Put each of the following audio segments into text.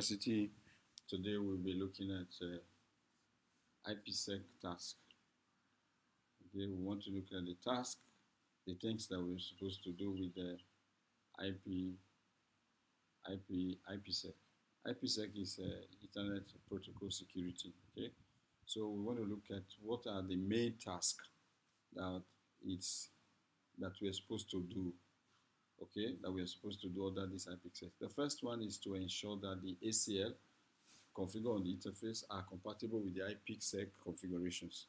University. Today we'll be looking at IPsec task. Okay, we want to look at the task, the things that we're supposed to do with the IP, IPsec. IPsec is Internet Protocol Security. Okay, so we want to look at what are the main tasks that that we're supposed to do. Okay, that we're supposed to do under this IPsec. The first one is to ensure that the ACL configured on the interface are compatible with the IPsec configurations.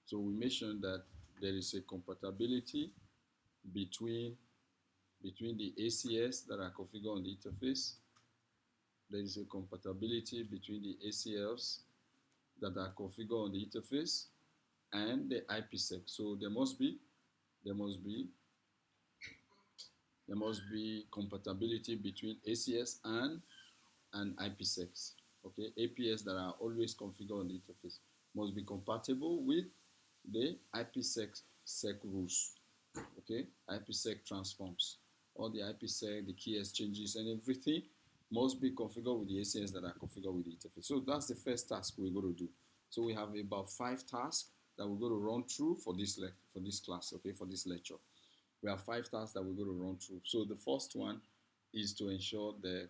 So we mentioned that there is a compatibility between the ACS that are configured on the interface. There is a compatibility between the ACLs that are configured on the interface and the IPsec. So there must be compatibility between ACS and IPsecs. Okay, APS that are always configured on the interface must be compatible with the IPsec rules. Okay, IPsec transforms. All the IPsec, the key exchanges, and everything must be configured with the ACS that are configured with the interface. So that's the first task we're going to do. So we have about 5 tasks that we're going to run through for this class. Okay, for this lecture. We have 5 tasks that we're going to run through. So the first one is to ensure the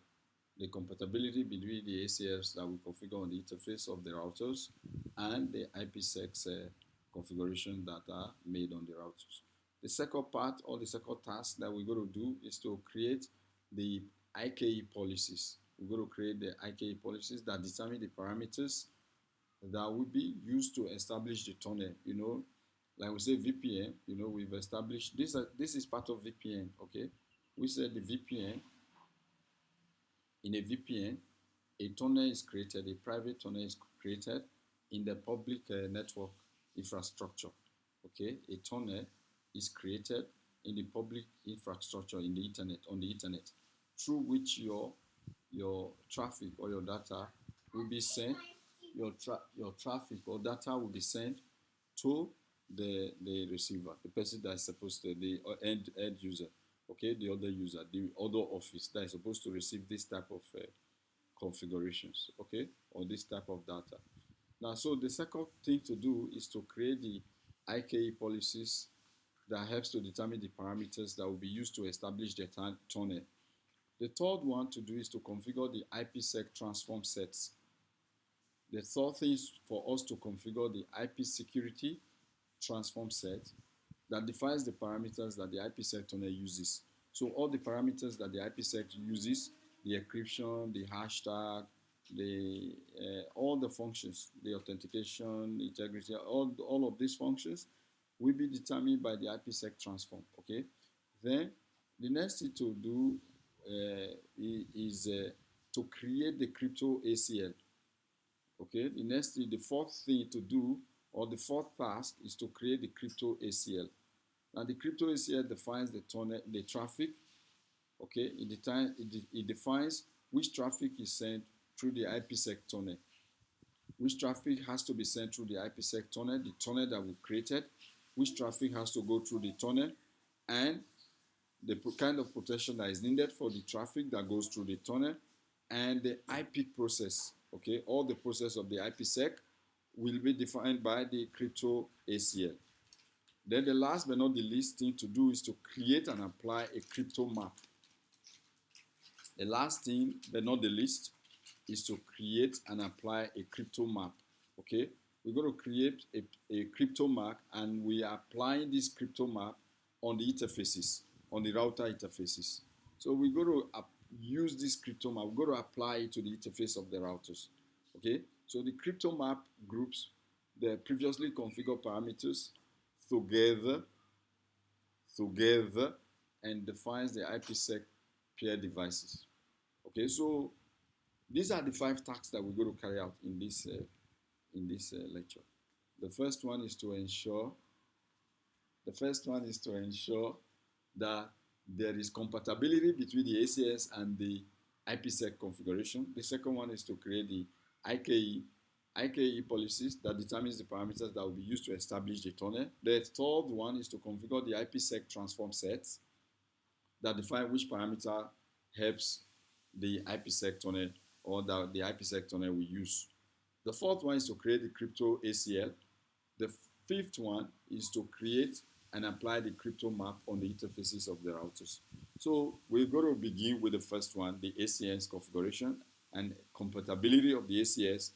compatibility between the ACLs that we configure on the interface of the routers and the IPsec configuration that are made on the routers. The second part, or the second task that we're going to do, is to create the IKE policies. We're going to create the IKE policies that determine the parameters that will be used to establish the tunnel. You know, like we say VPN, you know, we've established this. This is part of VPN. Okay, we said the VPN. In a VPN, a tunnel is created, a private tunnel is created in the public network infrastructure. Okay, a tunnel is created in the public infrastructure in the internet, on the internet, through which your traffic or your data will be sent. Your traffic or data will be sent to the receiver, the person that is supposed to, the end user. Okay, the other user, the other office that is supposed to receive this type of configurations, okay, or this type of data. Now, so the second thing to do is to create the IKE policies that helps to determine the parameters that will be used to establish the tunnel. The third one to do is to configure the IPsec transform sets. The third thing is for us to configure the IP security transform set that defines the parameters that the IPsec tunnel uses. So all the parameters that the IPsec uses, the encryption, the hashtag, all the functions, the authentication, the integrity, all of these functions will be determined by the IPsec transform. Okay. Then the next thing to do is to create the crypto ACL. Okay. The fourth thing to do, or the fourth task, is to create the crypto ACL. Now, the crypto ACL defines the traffic. Okay, it defines which traffic is sent through the IPsec tunnel. Which traffic has to be sent through the IPsec tunnel, the tunnel that we created. Which traffic has to go through the tunnel, and the kind of protection that is needed for the traffic that goes through the tunnel, and the IP process. Okay, all the process of the IPsec will be defined by the crypto ACL. Then the last but not the least thing to do is to create and apply a crypto map. The last thing but not the least is to create and apply a crypto map. Okay, we're going to create a crypto map, and we are applying this crypto map on the interfaces, on the router interfaces. So we're going to use this crypto map. We're going to apply it to the interface of the routers. Okay, so the crypto map groups the previously configured parameters together and defines the IPsec peer devices. Okay, so these are the 5 tasks that we're going to carry out in this lecture. The first one is to ensure that there is compatibility between the ACS and the IPsec configuration. The second one is to create the IKE policies that determines the parameters that will be used to establish the tunnel. The third one is to configure the IPsec transform sets that define which parameter helps the IPsec tunnel or that the IPsec tunnel we use. The fourth one is to create the crypto ACL. The fifth one is to create and apply the crypto map on the interfaces of the routers. So we're going to begin with the first one, the ACS configuration and compatibility of the ACS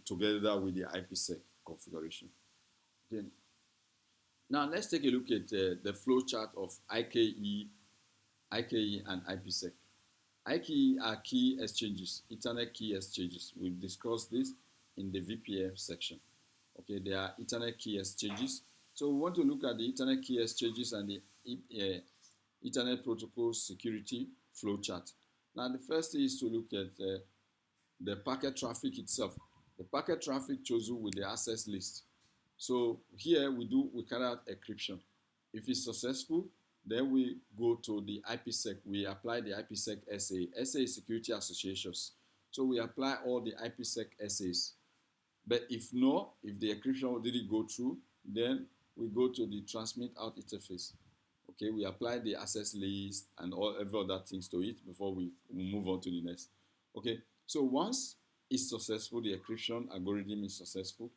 together with the IPsec configuration. Okay. Now let's take a look at the flowchart of IKE and IPsec. IKE are key exchanges, Ethernet key exchanges. We've discussed this in the VPN section. Okay, they are Ethernet key exchanges. So we want to look at the Ethernet key exchanges and the Ethernet protocol security flowchart. Now the first is to look at the packet traffic itself. The packet traffic chosen with the access list. So here we carry out encryption. If it's successful, then we go to the IPsec. We apply the IPsec SA. SA is security associations. So we apply all the IPsec SAs. But if the encryption didn't go through, then we go to the transmit out interface. Okay, we apply the access list and every other things to it before we move on to the next. Okay, so once it's successful, the encryption algorithm is successful,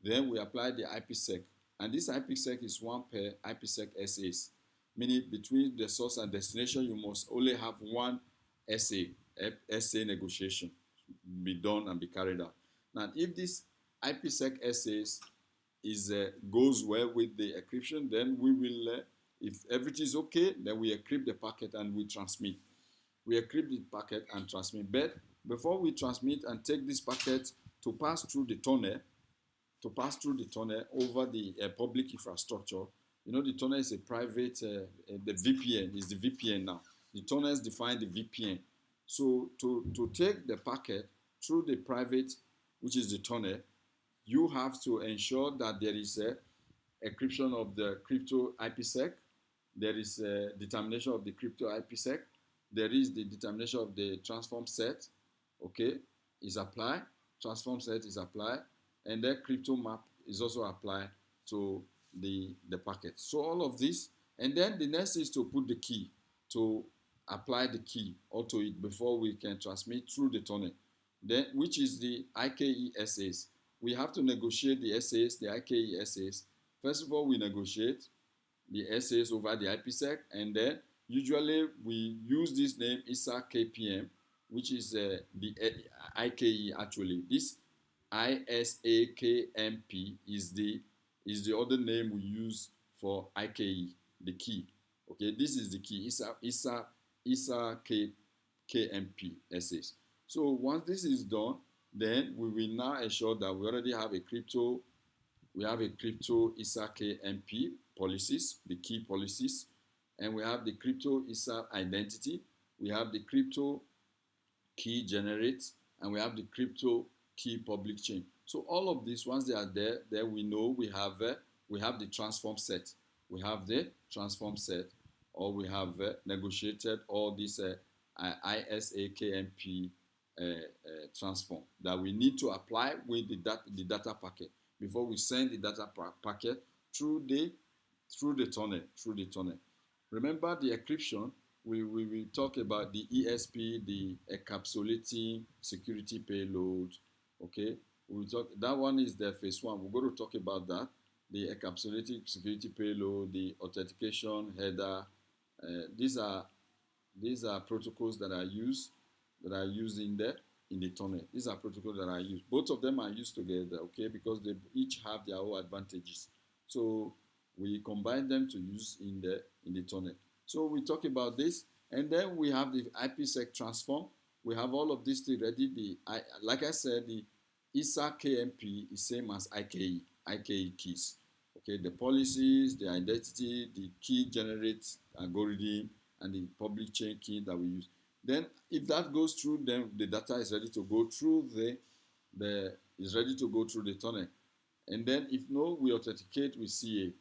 then we apply the IPsec. And this IPsec is one pair IPsec SAs, meaning between the source and destination, you must only have one SA negotiation be done and be carried out. Now, if this IPsec SAs goes well with the encryption, then we will, if everything is okay, then we encrypt the packet and we transmit. We encrypt the packet and transmit. But before we transmit and take this packet to pass through the tunnel, over the public infrastructure, the tunnel is a private, the VPN is the VPN now. The tunnels define the VPN. So to take the packet through the private, which is the tunnel, you have to ensure that there is a encryption of the crypto IPsec. There is a determination of the crypto IPsec. There is the determination of the transform set. Okay, is applied. Transform set is applied. And the crypto map is also applied to the packet. So all of this. And then the next is to put the key, to apply the key onto it before we can transmit through the tunnel. Then, which is the IKE SAs. We have to negotiate the SAs, the IKE SAs. First of all, we negotiate the SAs over the IPsec, and then usually we use this name ISA KPM, which is the IKE actually. This ISAKMP is the other name we use for IKE, the key. Okay, this is the key, ISA KMP SAs. So once this is done, then we will now ensure that we already have a crypto ISA KMP policies, the key policies, and we have the crypto ISA identity, we have the crypto key generate, and we have the crypto key public chain. So all of these, once they are there, then we know we have the transform set. We have the transform set, or we have negotiated all these ISAKMP transform that we need to apply with the data packet before we send the data packet through the tunnel. Remember the encryption. We talk about the ESP, the encapsulating security payload. Okay, that one is the phase one. We're going to talk about that. The encapsulating security payload, the authentication header. These are protocols that are used in the tunnel. These are protocols that are used. Both of them are used together, okay, because they each have their own advantages. So we combine them to use in the tunnel. So we talk about this, and then we have the IPsec transform. We have all of this thing ready. Like I said, the ISA KMP is same as IKE keys. Okay, the policies, the identity, the key generate algorithm, and the public chain key that we use. Then, if that goes through, then the data is ready to go through the tunnel. And then, if no, we authenticate with CA.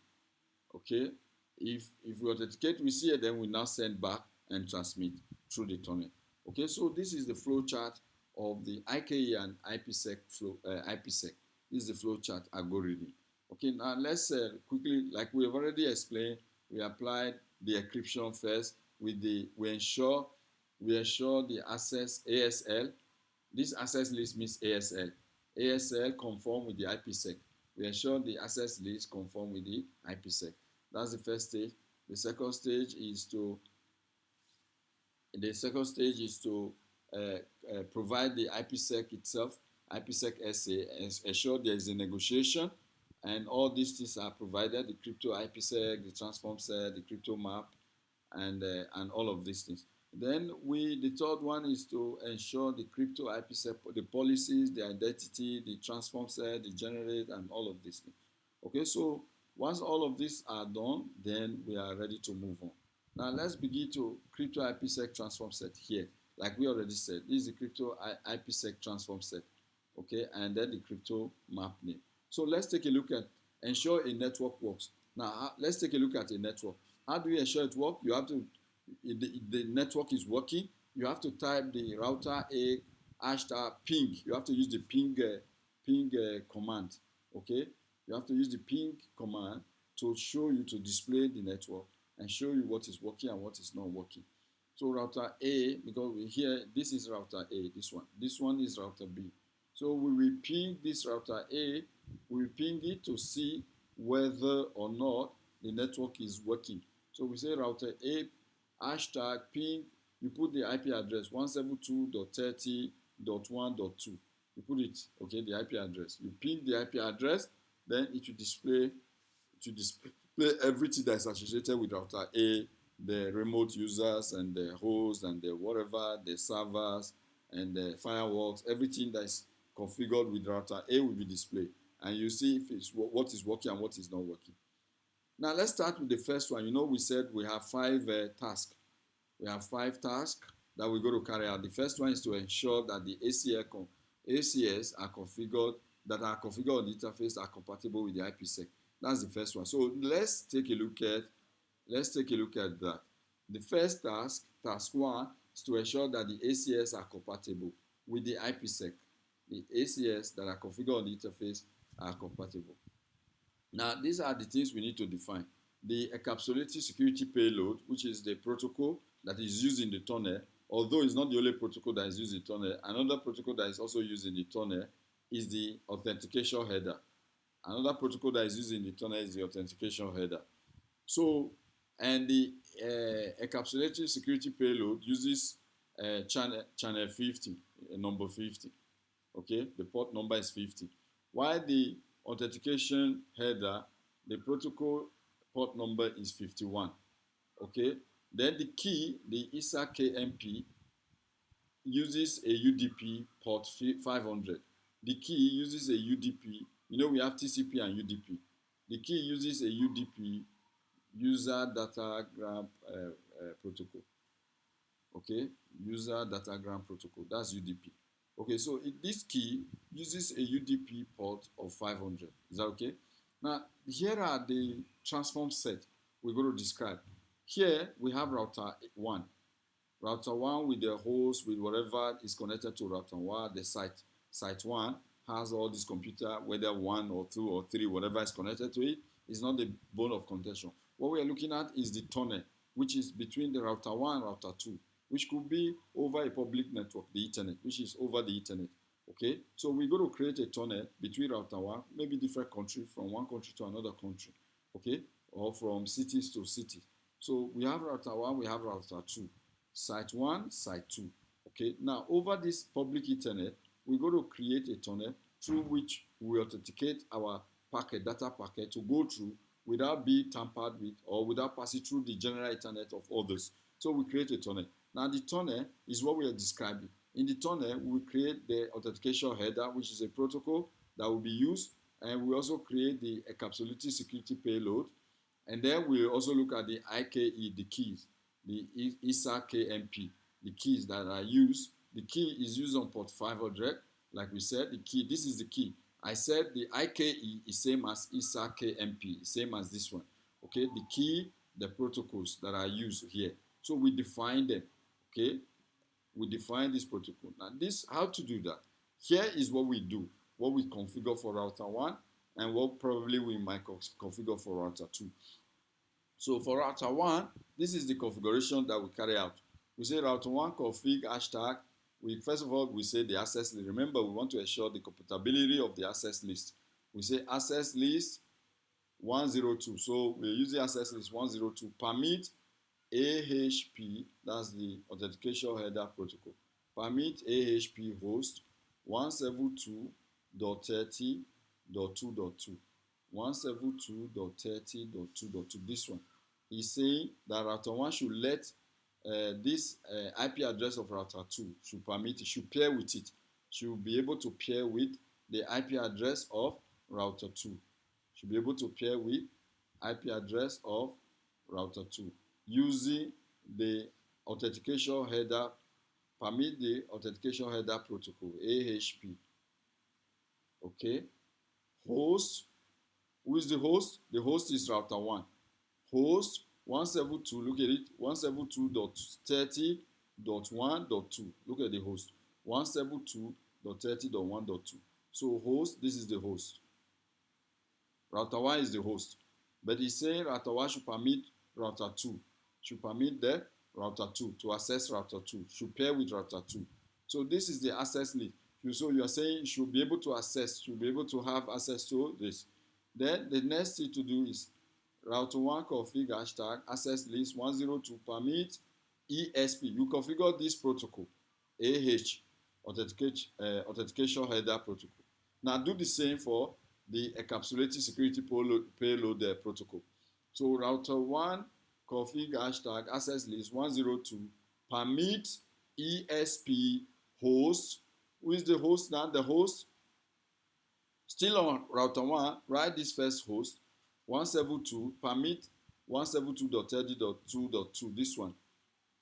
Okay, if we authenticate with CA, then we now send back and transmit through the tunnel. Okay, so this is the flow chart of the IKE and IPsec flow. IPsec. This is the flow chart algorithm. Okay, now let's quickly, like we have already explained, we applied the encryption first. We ensure We ensure the access ASL. This access list means ASL. ASL conform with the IPsec. We ensure the access list conform with the IPsec. That's the first stage. The second stage is to provide the IPsec itself, IPsec SA, and ensure there is a negotiation, and all these things are provided: the crypto IPsec, the transform set, the crypto map, and all of these things. Then the third one is to ensure the crypto IPsec, the policies, the identity, the transform set, the generate, and all of these things. Okay, so once all of these are done, then we are ready to move on. Now let's begin to crypto IPsec transform set here. Like we already said, this is the crypto IPsec transform set. Okay, and then the crypto map name. So let's take a look at ensure a network works. Now let's take a look at a network. How do you ensure it works? You have to, if the network is working, you have to type the router A hashtag ping. You have to use the ping command. Okay, you have to use the ping command to show you, to display the network and show you what is working and what is not working. So router A, because we here, this is router A, this one is router B. So we will ping this router A, we will ping it to see whether or not the network is working. So we say router A hashtag ping, you put the IP address 172.30.1.2. You put it, okay, the IP address. You ping the IP address, then it will display everything that's associated with router A, the remote users and the hosts and the whatever, the servers and the firewalls, everything that is configured with router A will be displayed. And you see if it's what is working and what is not working. Now let's start with the first one. You know, we said we have 5 tasks. We have 5 tasks that we're going to carry out. The first one is to ensure that the ACS are configured, that are configured on the interface, are compatible with the IPsec. That's the first one. So let's take a look at that. The first task 1, is to ensure that the ACS are compatible with the IPsec. The ACS that are configured on the interface are compatible. Now, these are the things we need to define. The encapsulated security payload, which is the protocol that is used in the tunnel, although it's not the only protocol that is used in the tunnel. Another protocol that is also used in the tunnel is the authentication header. Another protocol that is used in the tunnel is the authentication header. So, and the encapsulated security payload uses channel 50, number 50. Okay, the port number is 50. While the authentication header, the protocol port number is 51. Okay, then the key, the ISA KMP, uses a UDP port 500. The key uses a UDP. You know, we have TCP and UDP. The key uses a UDP, user datagram protocol. Okay, user datagram protocol. That's UDP. Okay, so this key uses a UDP port of 500. Is that okay? Now, here are the transform set we're going to describe. Here we have router 1. Router 1 with the host, with whatever is connected to router 1, the site. Site 1 has all this computer, whether 1 or 2 or 3, whatever is connected to it, is not the bone of contention. What we are looking at is the tunnel, which is between the router 1 and router 2, which could be over a public network, the Ethernet, which is over the Ethernet. Okay, so we're going to create a tunnel between router 1, maybe different country, from one country to another country, okay, or from cities to cities. So we have router 1, we have router 2, site 1, site 2. Okay, now over this public Ethernet, we're going to create a tunnel through which we authenticate our data packet to go through without being tampered with or without passing through the general Ethernet of others. So we create a tunnel. Now the tunnel is what we are describing. In the tunnel, we create the authentication header, which is a protocol that will be used, and we also create the encapsulated security payload. And then we also look at the IKE, the keys, the ISA KMP, the keys that are used. The key is used on port 500, like we said. The key, this is the key. I said the IKE is same as ISA KMP, same as this one. Okay, the key, the protocols that are used here. So we define them. Okay, we define this protocol. Now, how to do that? Here is what we do, what we configure for router 1, and what probably we might configure for router 2. So for router 1, this is the configuration that we carry out. We say router 1 config hashtag. First of all, we say the access list. Remember, we want to ensure the compatibility of the access list. We say access list 102. So we're using access list 102. Permit AHP, that's the authentication header protocol. Permit AHP host 172.30.2.2. 172.30.2.2. This one is saying that router 1 should let this IP address of router 2 should permit it, should pair with it, should be able to pair with the IP address of router 2. Should be able to pair with IP address of router 2 using the authentication header, permit the authentication header protocol, AHP. Okay. Host, who is the host? The host is router 1. Host 172, look at it, 172.30.1.2. Look at the host, 172.30.1.2. So host, this is the host. Router 1 is the host. But he's saying router 1 should permit router 2. Should permit the router 2 to access router 2. Should pair with router 2. So this is the access list. So you are saying you should be able to access, should be able to have access to this. Then the next thing to do is router 1 config hashtag access list 102 permit ESP. You configure this protocol, AH, authentication header protocol. Now do the same for the encapsulated security payload protocol. So router 1 config hashtag access list 102 permit ESP host. Who is the host now? The host still on router 1, write this first host 172 permit 172.30.2.2. This one.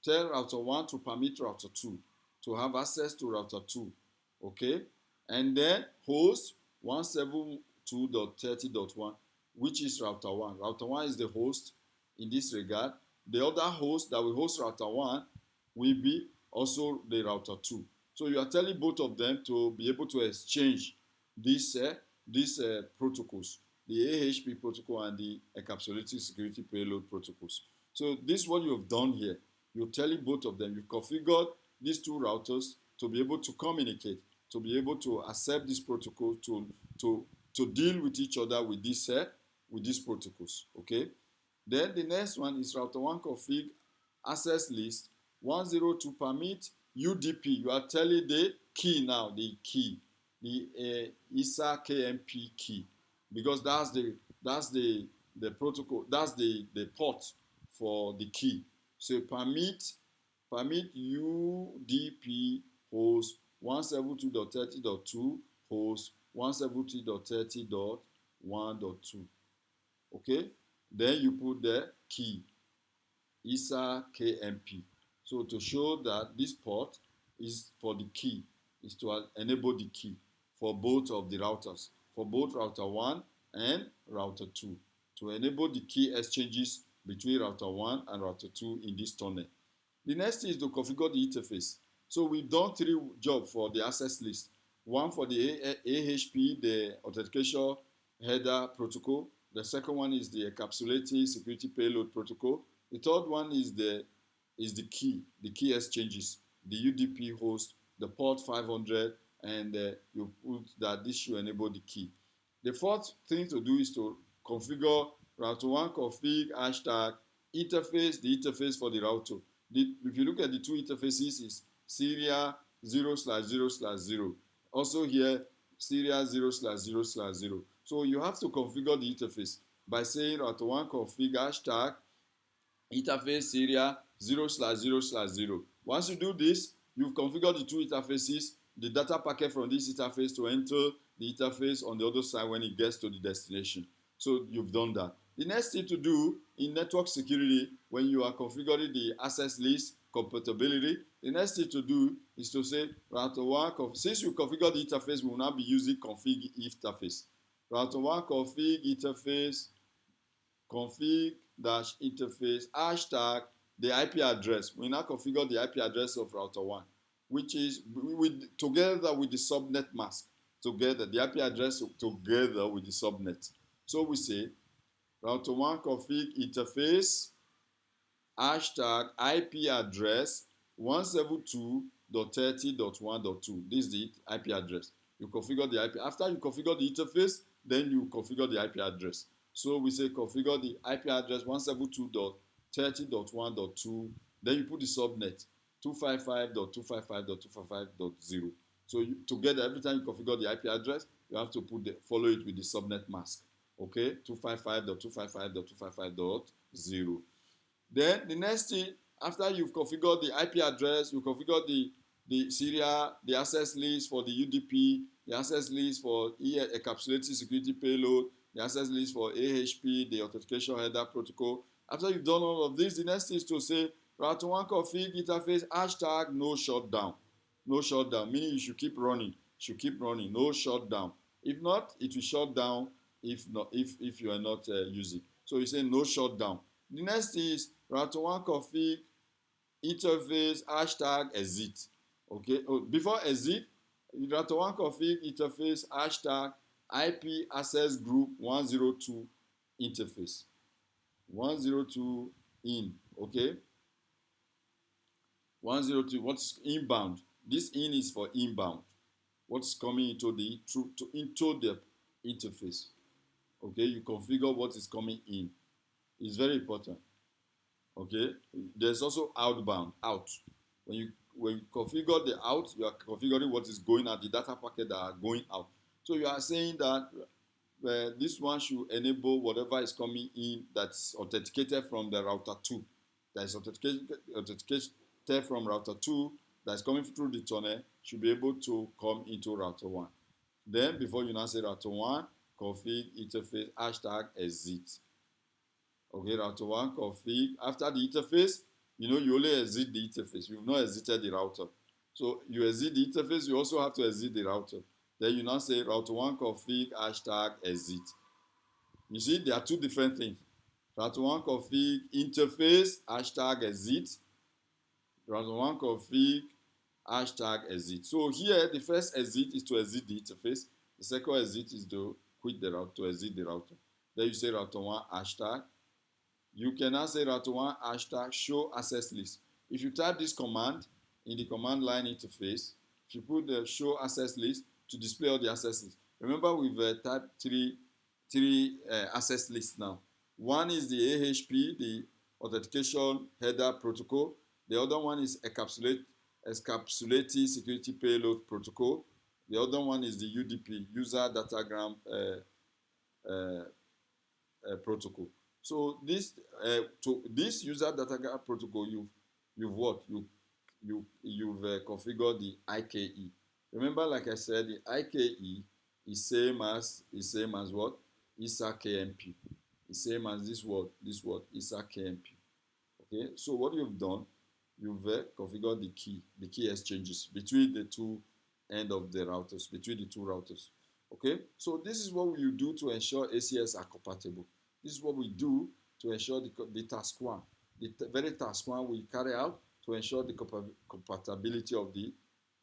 Tell router 1 to permit router 2 to have access to router 2. Okay? And then host 172.30.1, which is router 1. Router 1 is the host in this regard. The other host that will host router 1 will be also the router 2. So you are telling both of them to be able to exchange these protocols, the AHP protocol and the encapsulated security payload protocols. So this is what you have done here. You're telling both of them, you've configured these two routers to be able to communicate, to be able to accept this protocol, to deal with each other with these protocols. Okay. Then the next one is router 1 config access list 102 permit UDP. You are telling the key now, the key, the ISA KMP key, because that's the protocol, that's the port for the key. So permit UDP host 172.30.2 host 172.30.1.2. Okay, then you put the key ISA KMP. So to show that this port is for the key, is to enable the key for both of the routers, for both router 1 and router 2, to enable the key exchanges between router 1 and router 2 in this tunnel. The next thing is to configure the interface. So we've done 3 jobs for the access list. One for the AHP, the authentication header protocol. The second one is the encapsulated security payload protocol. The third one is the key exchanges, the UDP host, the port 500, and you put that this should enable the key. The fourth thing to do is to configure router 1 config hashtag interface, the interface for the router. If you look at the two interfaces, is serial 0/0/0. Also here, serial 0/0/0. So you have to configure the interface by saying router 1 config hashtag interface serial 0/0/0. Once you do this, you've configured the two interfaces, the data packet from this interface to enter the interface on the other side when it gets to the destination. So you've done that. The next thing to do in network security, when you are configuring the access list compatibility, the next thing to do is to say router 1, since you configure the interface, we will now be using config interface. Router 1 config interface, config-interface hashtag the IP address. We now configure the IP address of router 1, which is together with the subnet mask. Together, the IP address together with the subnet. So we say router 1 config interface hashtag IP address 172.30.1.2. This is the IP address. You configure the IP. After you configure the interface, then you configure the IP address. So we say configure the IP address 172.30.1.2. Then you put the subnet 255.255.255.0. So together, every time you configure the IP address, you have to follow it with the subnet mask. Okay, 255.255.255.0. Then the next thing, after you've configured the IP address, you configure the serial, the access list for the UDP, the access list for encapsulated security payload, the access list for AHP, the authentication header protocol. After you've done all of this, the next thing is to say router 1 config interface hashtag no shutdown. No shutdown, meaning you should keep running. No shutdown. If not, it will shut down if you are not using. So you say no shutdown. The next is router 1 config interface hashtag exit. Okay, before exit, router 1 config interface hashtag IP access group 102 interface. 102 in. Okay, 102. What's inbound? This in is for inbound. What's coming into the interface. Okay, you configure what is coming in. It's very important. Okay, there's also outbound, out. When you configure the out, you are configuring what is going out, the data packet that are going out. So you are saying that this one should enable whatever is coming in that's authenticated from the router 2. That is authenticated from router 2 that's coming through the tunnel should be able to come into router 1. Then before you now say router 1, config interface hashtag exit. Okay, router 1 config. After the interface, you only exit the interface. You've not exited the router. So you exit the interface, you also have to exit the router. Then you now say router 1 config hashtag exit. You see, there are two different things. Router 1 config interface hashtag exit. Router 1 config hashtag exit. So here, the first exit is to exit the interface. The second exit is to quit the router, to exit the router. Then you say router 1 hashtag. You can now say router 1 hashtag show access list. If you type this command in the command line interface, if you put the show access list to display all the access lists. Remember, we've typed three access lists now. One is the AHP, the authentication header protocol. The other one is encapsulated security payload protocol. The other one is the UDP, user datagram protocol. So this user datagram protocol, you've configured the IKE. Remember, like I said, the IKE is same as what? ISA KMP. It's same as this word, ISA KMP. Okay, so what you've done, you've configured the key exchanges between the two end of the routers, between the two routers. Okay, so this is what you do to ensure ACS are compatible. This is what we do to ensure the task one, the very task one we carry out to ensure the compatibility of the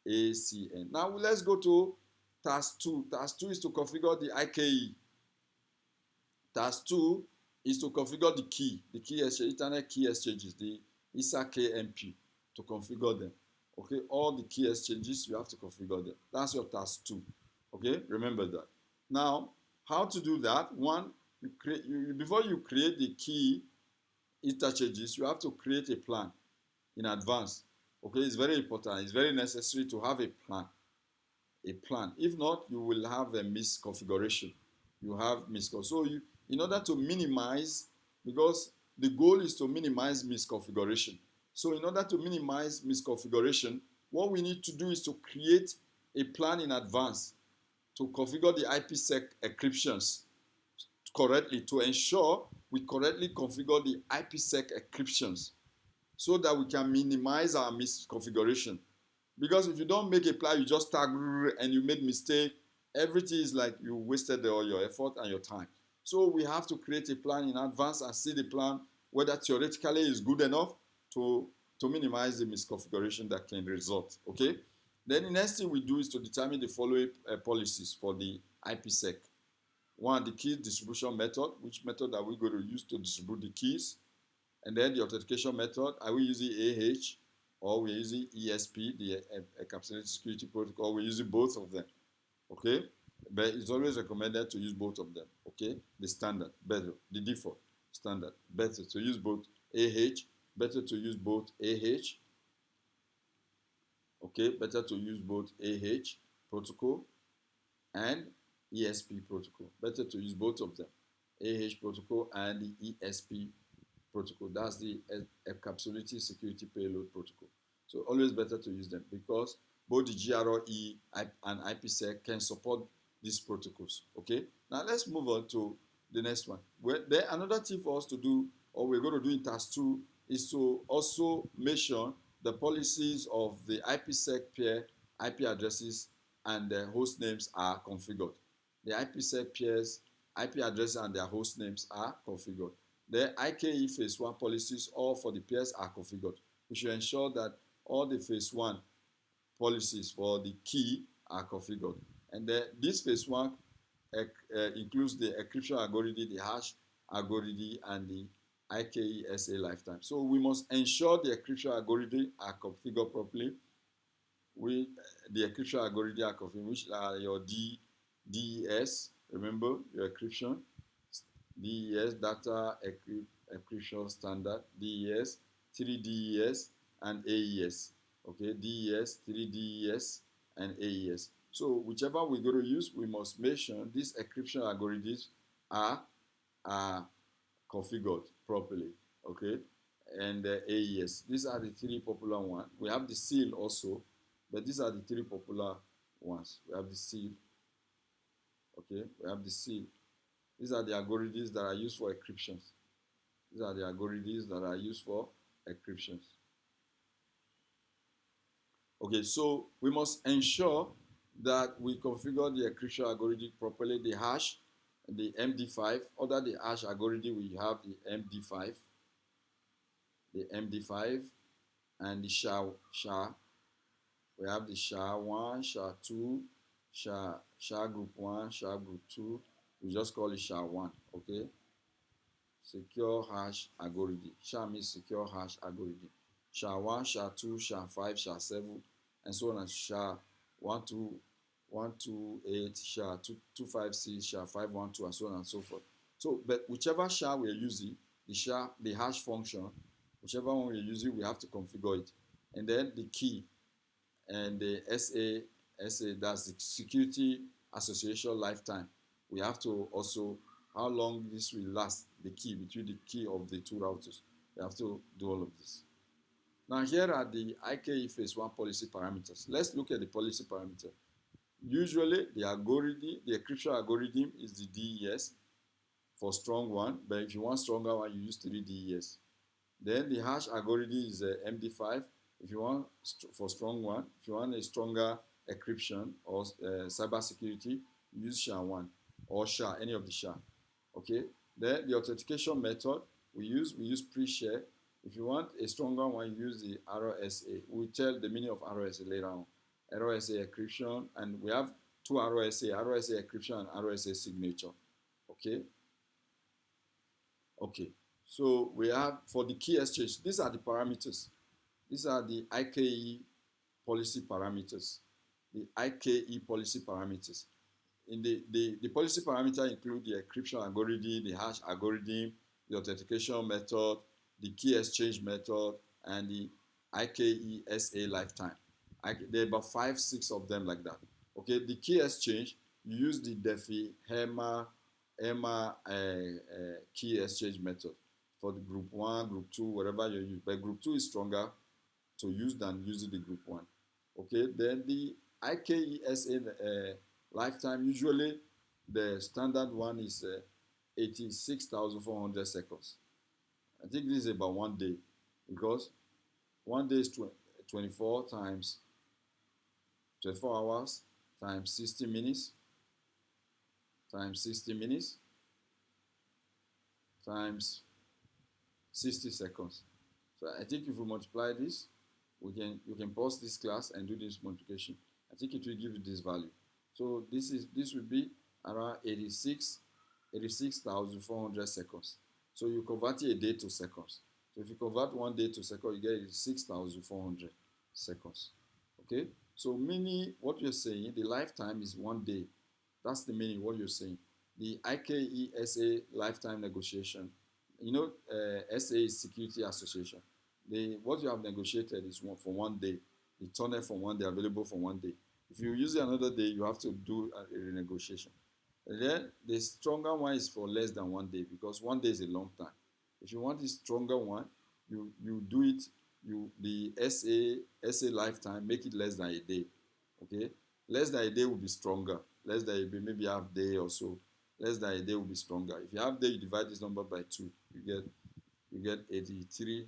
ACN. Now let's go to task 2. Task 2 is to configure the IKE. Task 2 is to configure the key exchange, internet key exchanges, the ISA KMP, to configure them. Okay, all the key exchanges, you have to configure them. That's your task 2. Okay, remember that. Now, how to do that? One, before you create the key interchanges, you have to create a plan in advance. Okay, it's very important. It's very necessary to have a plan. If not, you will have a misconfiguration. You have misconfiguration. So in order to minimize, because the goal is to minimize misconfiguration. So in order to minimize misconfiguration, what we need to do is to create a plan in advance to configure the IPsec encryptions correctly, to ensure we correctly configure the IPsec encryptions so that we can minimize our misconfiguration. Because if you don't make a plan, you just tag and you made mistake, everything is like you wasted all your effort and your time. So we have to create a plan in advance and see the plan whether theoretically is good enough to minimize the misconfiguration that can result. Okay. Then the next thing we do is to determine the following policies for the IPsec. One, the key distribution method. Which method are we going to use to distribute the keys? And then the authentication method. Are we using AH? or we're using ESP, the Encapsulated Security Protocol. We're using both of them, okay? But it's always recommended to use both of them, okay? The standard, better. The default, standard, better to use both AH, better to use both AH, okay? Better to use both AH protocol and ESP protocol. Better to use both of them, AH protocol and the ESP protocol. That's the Encapsulated Security Payload Protocol. So always better to use them because both the GRE and IPsec can support these protocols. Okay. Now let's move on to the next one. Then another thing for us to do, or we're going to do in task 2, is to also mention the policies of the IPsec peer IP addresses and their host names are configured. The IPsec peers IP addresses and their host names are configured. The IKE phase 1 policies, all for the peers, are configured. We should ensure that all the phase 1 policies for the key are configured. And this phase 1 includes the encryption algorithm, the hash algorithm, and the IKE SA lifetime. So we must ensure the encryption algorithm are configured properly. The encryption algorithm are configured, which are your DES, remember your encryption, DES, data encryption standard, DES, 3DES, and AES. Okay, DES, 3DES, and AES. So whichever we're going to use, we must make sure these encryption algorithms are configured properly. Okay, and AES. These are the 3 popular ones. We have the seal also, but these are the 3 popular ones. We have the seal. Okay, we have the seal. These are the algorithms that are used for encryptions. These are the algorithms that are used for encryptions. Okay, so we must ensure that we configure the encryption algorithm properly. The hash, the MD5. Under the hash algorithm, we have the MD5, and the SHA. We have the SHA-1, SHA-2, SHA group 1, SHA group 2. We just call it SHA-1, okay? Secure hash algorithm. SHA means secure hash algorithm. SHA-1, SHA-2, SHA-5, SHA-7, and so on, and SHA-128, SHA-256, SHA-512, and so on and so forth. So, but whichever SHA we're using, the hash function, whichever one we're using, we have to configure it. And then the key and the SA, that's the Security Association lifetime. We have to also, how long this will last, the key, between the key of the 2 routers. We have to do all of this. Now here are the IKE phase 1 policy parameters. Let's look at the policy parameter. Usually the encryption algorithm is the DES for strong one, but if you want stronger one, you use 3DES. Then the hash algorithm is MD5. If you want for strong one, if you want a stronger encryption or cybersecurity, use SHA-1 or SHA, any of the SHA. Okay. Then the authentication method we use pre-share. If you want a stronger one, use the RSA. We'll tell the meaning of RSA later on. RSA encryption, and we have 2 RSA encryption and RSA signature. Okay. Okay. So we have for the key exchange, these are the parameters. These are the IKE policy parameters. The IKE policy parameters. In the policy parameter include the encryption algorithm, the hash algorithm, the authentication method, the key exchange method, and the IKE SA lifetime. There are about 5, 6 of them like that. Okay, the key exchange, you use the DeFi, HEMA key exchange method for the group 1, group 2, whatever you use. But group 2 is stronger to use than using the group 1. Okay, then the IKE SA lifetime, usually the standard one is 86,400 seconds. I think this is about 1 day, because 1 day is 24 times 24 hours times 60 minutes times 60 minutes times 60 seconds. So I think if we multiply this, you can pause this class and do this multiplication. I think it will give you this value. So this will be around 86,400 seconds. So you convert a day to seconds. So if you convert 1 day to second, you get 6,400 seconds. Okay? So meaning what you're saying, the lifetime is 1 day. That's the meaning what you're saying. The IKESA lifetime negotiation, SA is Security Association. What you have negotiated is for 1 day. The tunnel for 1 day, available for 1 day. If you use it another day, you have to do a renegotiation. And then the stronger one is for less than 1 day, because 1 day is a long time. If you want a stronger one, you do it, the SA lifetime, make it less than a day. Okay? Less than a day will be stronger. Less than a day, maybe half day or so. Less than a day will be stronger. If you have day, you divide this number by 2. You get 83,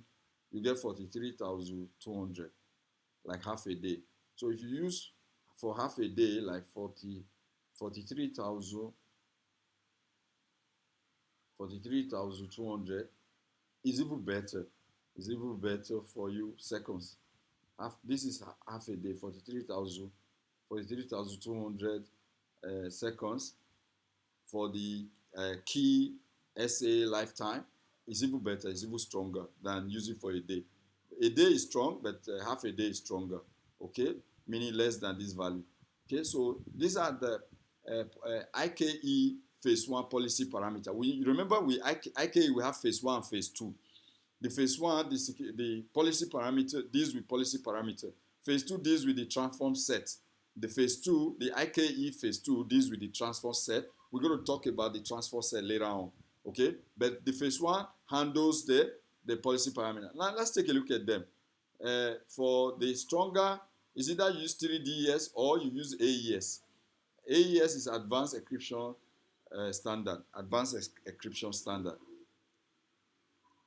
you get 43,200, like half a day. So if you use for half a day, like 43,200 is even better. Is even better for you seconds. This is half a day, 43,200 seconds for the key SA lifetime is even better, is even stronger than using for a day. A day is strong, but half a day is stronger. Okay, meaning less than this value. Okay, so these are the IKE phase 1 policy parameter. You remember IKE we have phase 1 and phase 2. The phase 1, the policy parameter deals with policy parameter. Phase 2 deals with the transform set. The phase 2, the IKE phase 2 deals with the transform set. We're going to talk about the transform set later on. Okay? But the phase 1 handles the policy parameter. Now let's take a look at them. For the stronger, is either you use 3DES or you use AES. AES is Advanced Encryption Standard. Advanced Encryption Standard.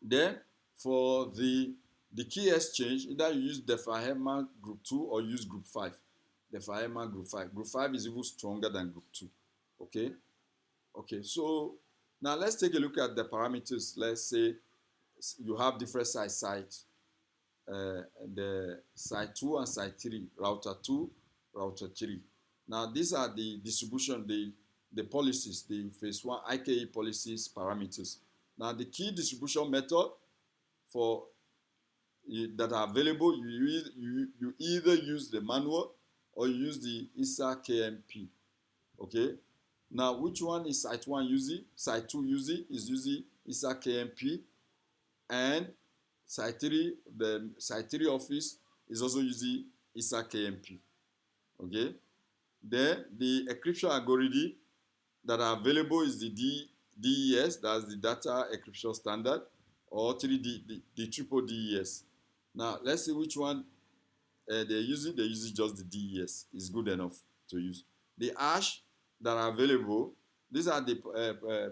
Then for the key exchange, either you use DeFi-HEMA Group 2 or use Group 5. DeFi-HEMA Group 5. Group 5 is even stronger than Group 2. Okay? Okay, so now let's take a look at the parameters. Let's say you have different sites. The site 2 and site 3, router 2, router 3. Now these are the distribution, the policies, the phase 1 IKE policies parameters. Now the key distribution method for that are available, you either use the manual or you use the ISA KMP. Okay. Now which one is site 1 using? Site 2 using is using ISA KMP, and site 3, the site 3 office is also using ISA KMP. Okay. Then the encryption algorithm that are available is the DES, that's the data encryption standard, or 3D, the triple DES. Now let's see which one they're using. They're using just the DES. It's good enough to use. The hash that are available, these are the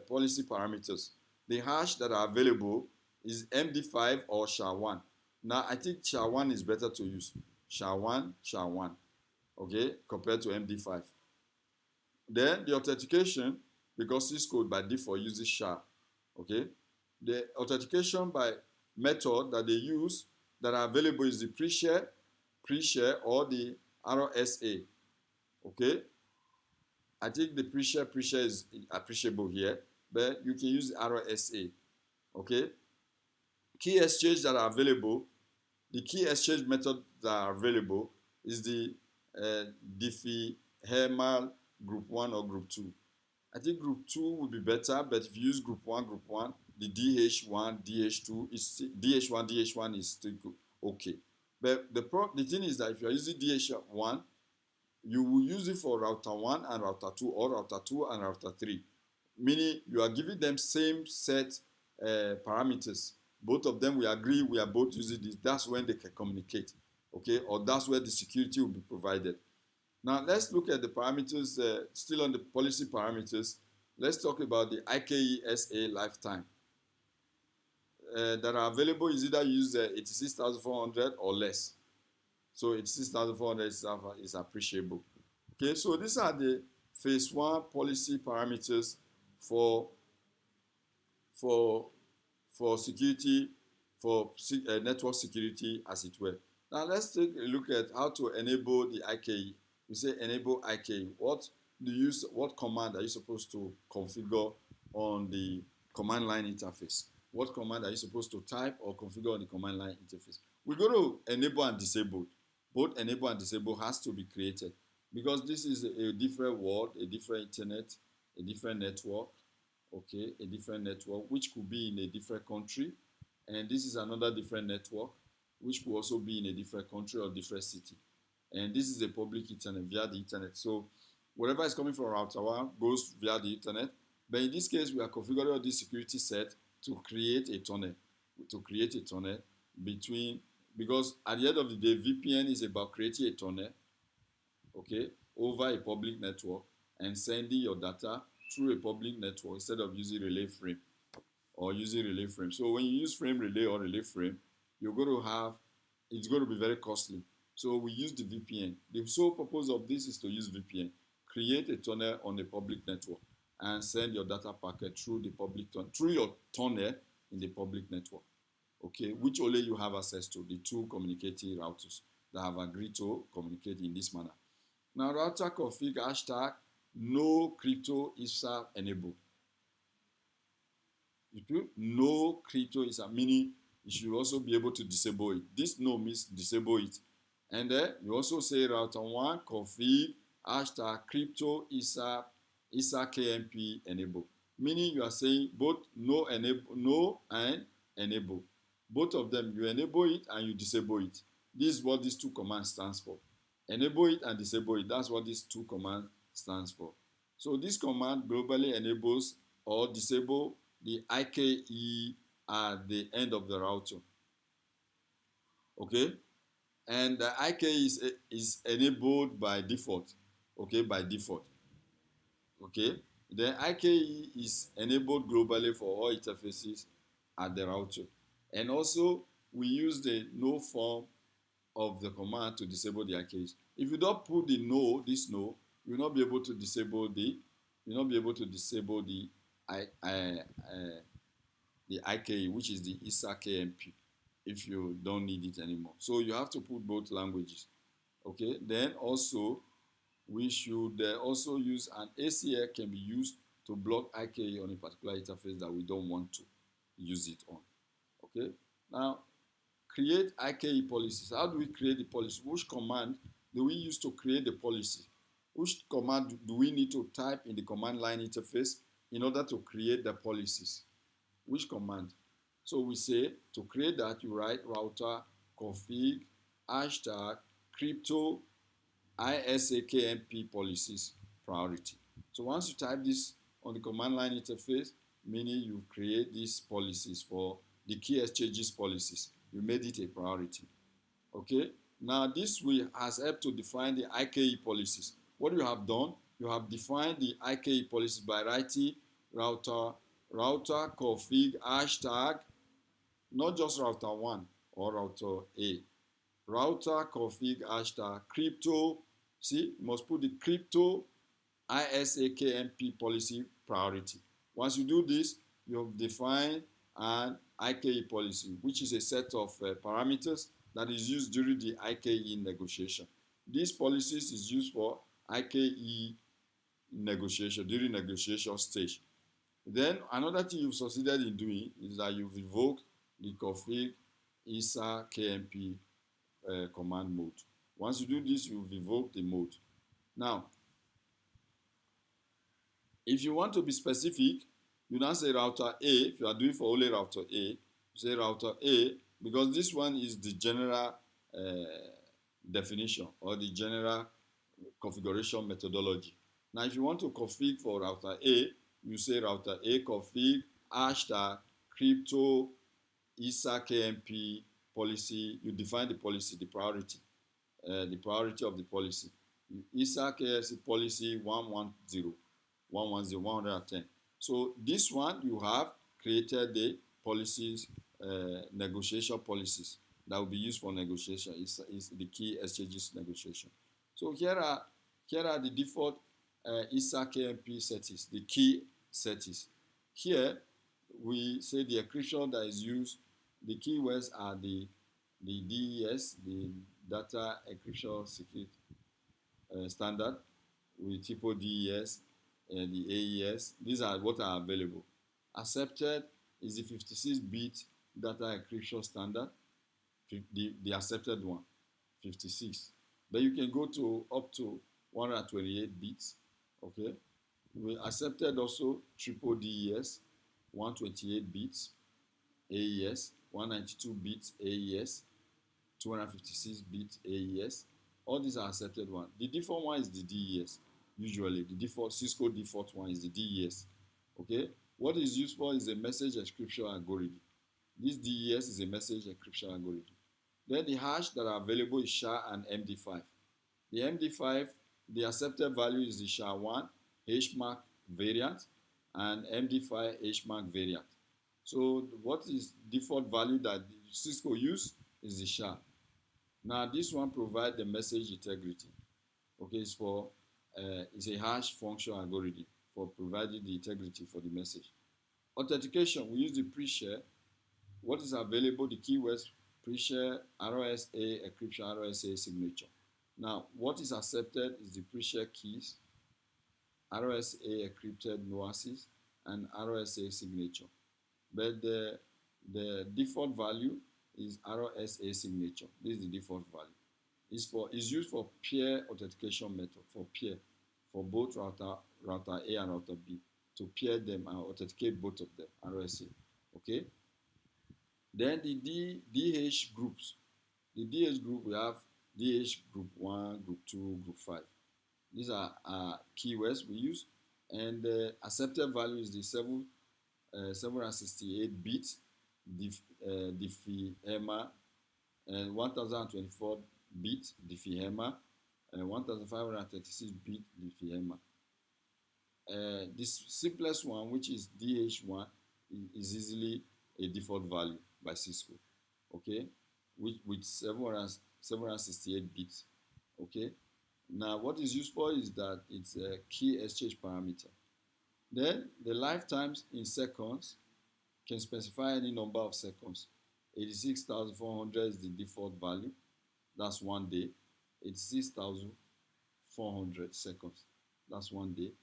policy parameters. The hash that are available is MD5 or SHA-1. Now I think SHA-1 is better to use. SHA-1, okay, compared to MD5. Then the authentication, because Cisco by default uses SHA, okay. The authentication by method that they use that are available is the pre-share, or the RSA, okay. I think the pre-share is appreciable here, but you can use the RSA, okay. Key exchange that are available, the key exchange method that are available is the DeFi-HEMA Group 1 or Group 2. I think Group 2 would be better, but if you use Group 1, the DH1, DH1 is still good, okay. But the thing is that if you are using DH1, you will use it for router 1 and router 2, or router 2 and router 3. Meaning you are giving them same set parameters. Both of them will agree we are both using this. That's when they can communicate, okay? Or that's where the security will be provided. Now let's look at the parameters, still on the policy parameters. Let's talk about the IKESA lifetime. That are available is either use 86,400 or less. So 86,400 is appreciable. Okay, so these are the phase 1 policy parameters for security, for network security, as it were. Now let's take a look at how to enable the IKE. We say enable IKE. What command are you supposed to configure on the command line interface? what command are you supposed to type or configure on the command line interface. We're going to enable and disable. Both enable and disable has to be created because this is a different world, a different internet, a different network, okay, a different network, which could be in a different country, and this is another different network, which could also be in a different country or different city. And this is a public internet via the internet. So whatever is coming from router 1 goes via the internet. But in this case, we are configuring all this security set to create a tunnel, between, because at the end of the day, VPN is about creating a tunnel, okay, over a public network and sending your data through a public network instead of using relay frame or using relay frame. So when you use frame relay or relay frame, you're going to have, it's going to be very costly. So we use the VPN. The sole purpose of this is to use VPN. Create a tunnel on a public network and send your data packet through the public through your tunnel in the public network, okay, which only you have access to, the two communicating routers that have agreed to communicate in this manner. Now, router config hashtag no crypto IPsec enable. No crypto is a meaning you should also be able to disable it. This no means disable it. And then you also say router 1 config hashtag crypto IPsec KMP enable. Meaning you are saying both no and enable. Both of them, you enable it and you disable it. This is what these two commands stands for. Enable it and disable it. That's what these two commands stands for. So this command globally enables or disable the IKE at the end of the router. Okay? And the IKE is enabled by default. Okay, by default. Okay? The IKE is enabled globally for all interfaces at the router. And also, we use the no form of the command to disable the IKEs. If you don't put the no, this no, you'll not be able to disable the the IKE, which is the IPsec KMP, if you don't need it anymore. So you have to put both languages. Okay, then also we should also use an ACL can be used to block IKE on a particular interface that we don't want to use it on. Okay, now create IKE policies. How do we create the policy? Which command do we use to create the policy? Which command do we need to type in the command line interface in order to create the policies? Which command? So we say to create that, you write router config hashtag crypto ISAKMP policies priority. So once you type this on the command line interface, meaning you create these policies for the key exchanges policies. You made it a priority. Okay? Now this will has helped to define the IKE policies. What you have done, you have defined the IKE policies by writing router config hashtag, not just router 1 or router A. Router config hashtag crypto, see, you must put the crypto ISAKMP policy priority. Once you do this, you have defined an IKE policy, which is a set of parameters that is used during the IKE negotiation. These policies is used for IKE negotiation, during negotiation stage. Then another thing you've succeeded in doing is that you've invoked the config ISA KMP command mode. Once you do this, you've invoked the mode. Now, if you want to be specific, you now say router A. If you are doing for only router A, you say router A, because this one is the general definition or the general configuration methodology. Now, if you want to config for router A, you say router A config hashtag crypto ISA KMP policy. You define the policy, the priority of the policy. ISA KMP policy 110. 110. So this one, you have created the policies, negotiation policies that will be used for negotiation. Is the key exchanges negotiation. So here are the default ISA KMP settings, the key settings. Here we say the encryption that is used. The keywords are the DES, the data encryption security standard, with typo DES and the AES. These are what are available. Accepted is the 56-bit data encryption standard, the accepted one, 56. Then you can go to up to 128 bits. Okay, we accepted also triple DES, 128 bits, AES, 192 bits AES, 256 bits AES. All these are accepted one. The default one is the DES. Usually, the default Cisco default one is the DES. Okay, what is used for is a message encryption algorithm. This DES is a message encryption algorithm. Then the hash that are available is SHA and MD5. The MD5, the accepted value is the SHA-1 HMAC variant and MD5 HMAC variant. So what is default value that Cisco use is the SHA. Now this one provides the message integrity. Okay, it's a hash function algorithm for providing the integrity for the message. Authentication, we use the pre-share. What is available, the keywords, pre-share, RSA encryption, RSA signature. Now, what is accepted is the pre-share keys, RSA encrypted noasis, and RSA signature. But the default value is RSA signature. This is the default value. It's used for peer authentication method, for both router A and router B, to pair them and authenticate both of them, RSA. Okay? Then the DH groups. The DH group, we have DH group 1, group 2, group 5. These are keywords we use. And the accepted value is the 768 bits diffie-hemmer, and 1024 bit diffie-hemmer, and 1536 bit diffie-hemmer. This simplest one, which is DH1, is easily a default value by Cisco, okay, with 768 bits, okay. Now, what is used for is that it's a key exchange parameter. Then the lifetimes in seconds can specify any number of seconds. 86,400 is the default value. That's 1 day. 86,400 seconds. That's 1 day.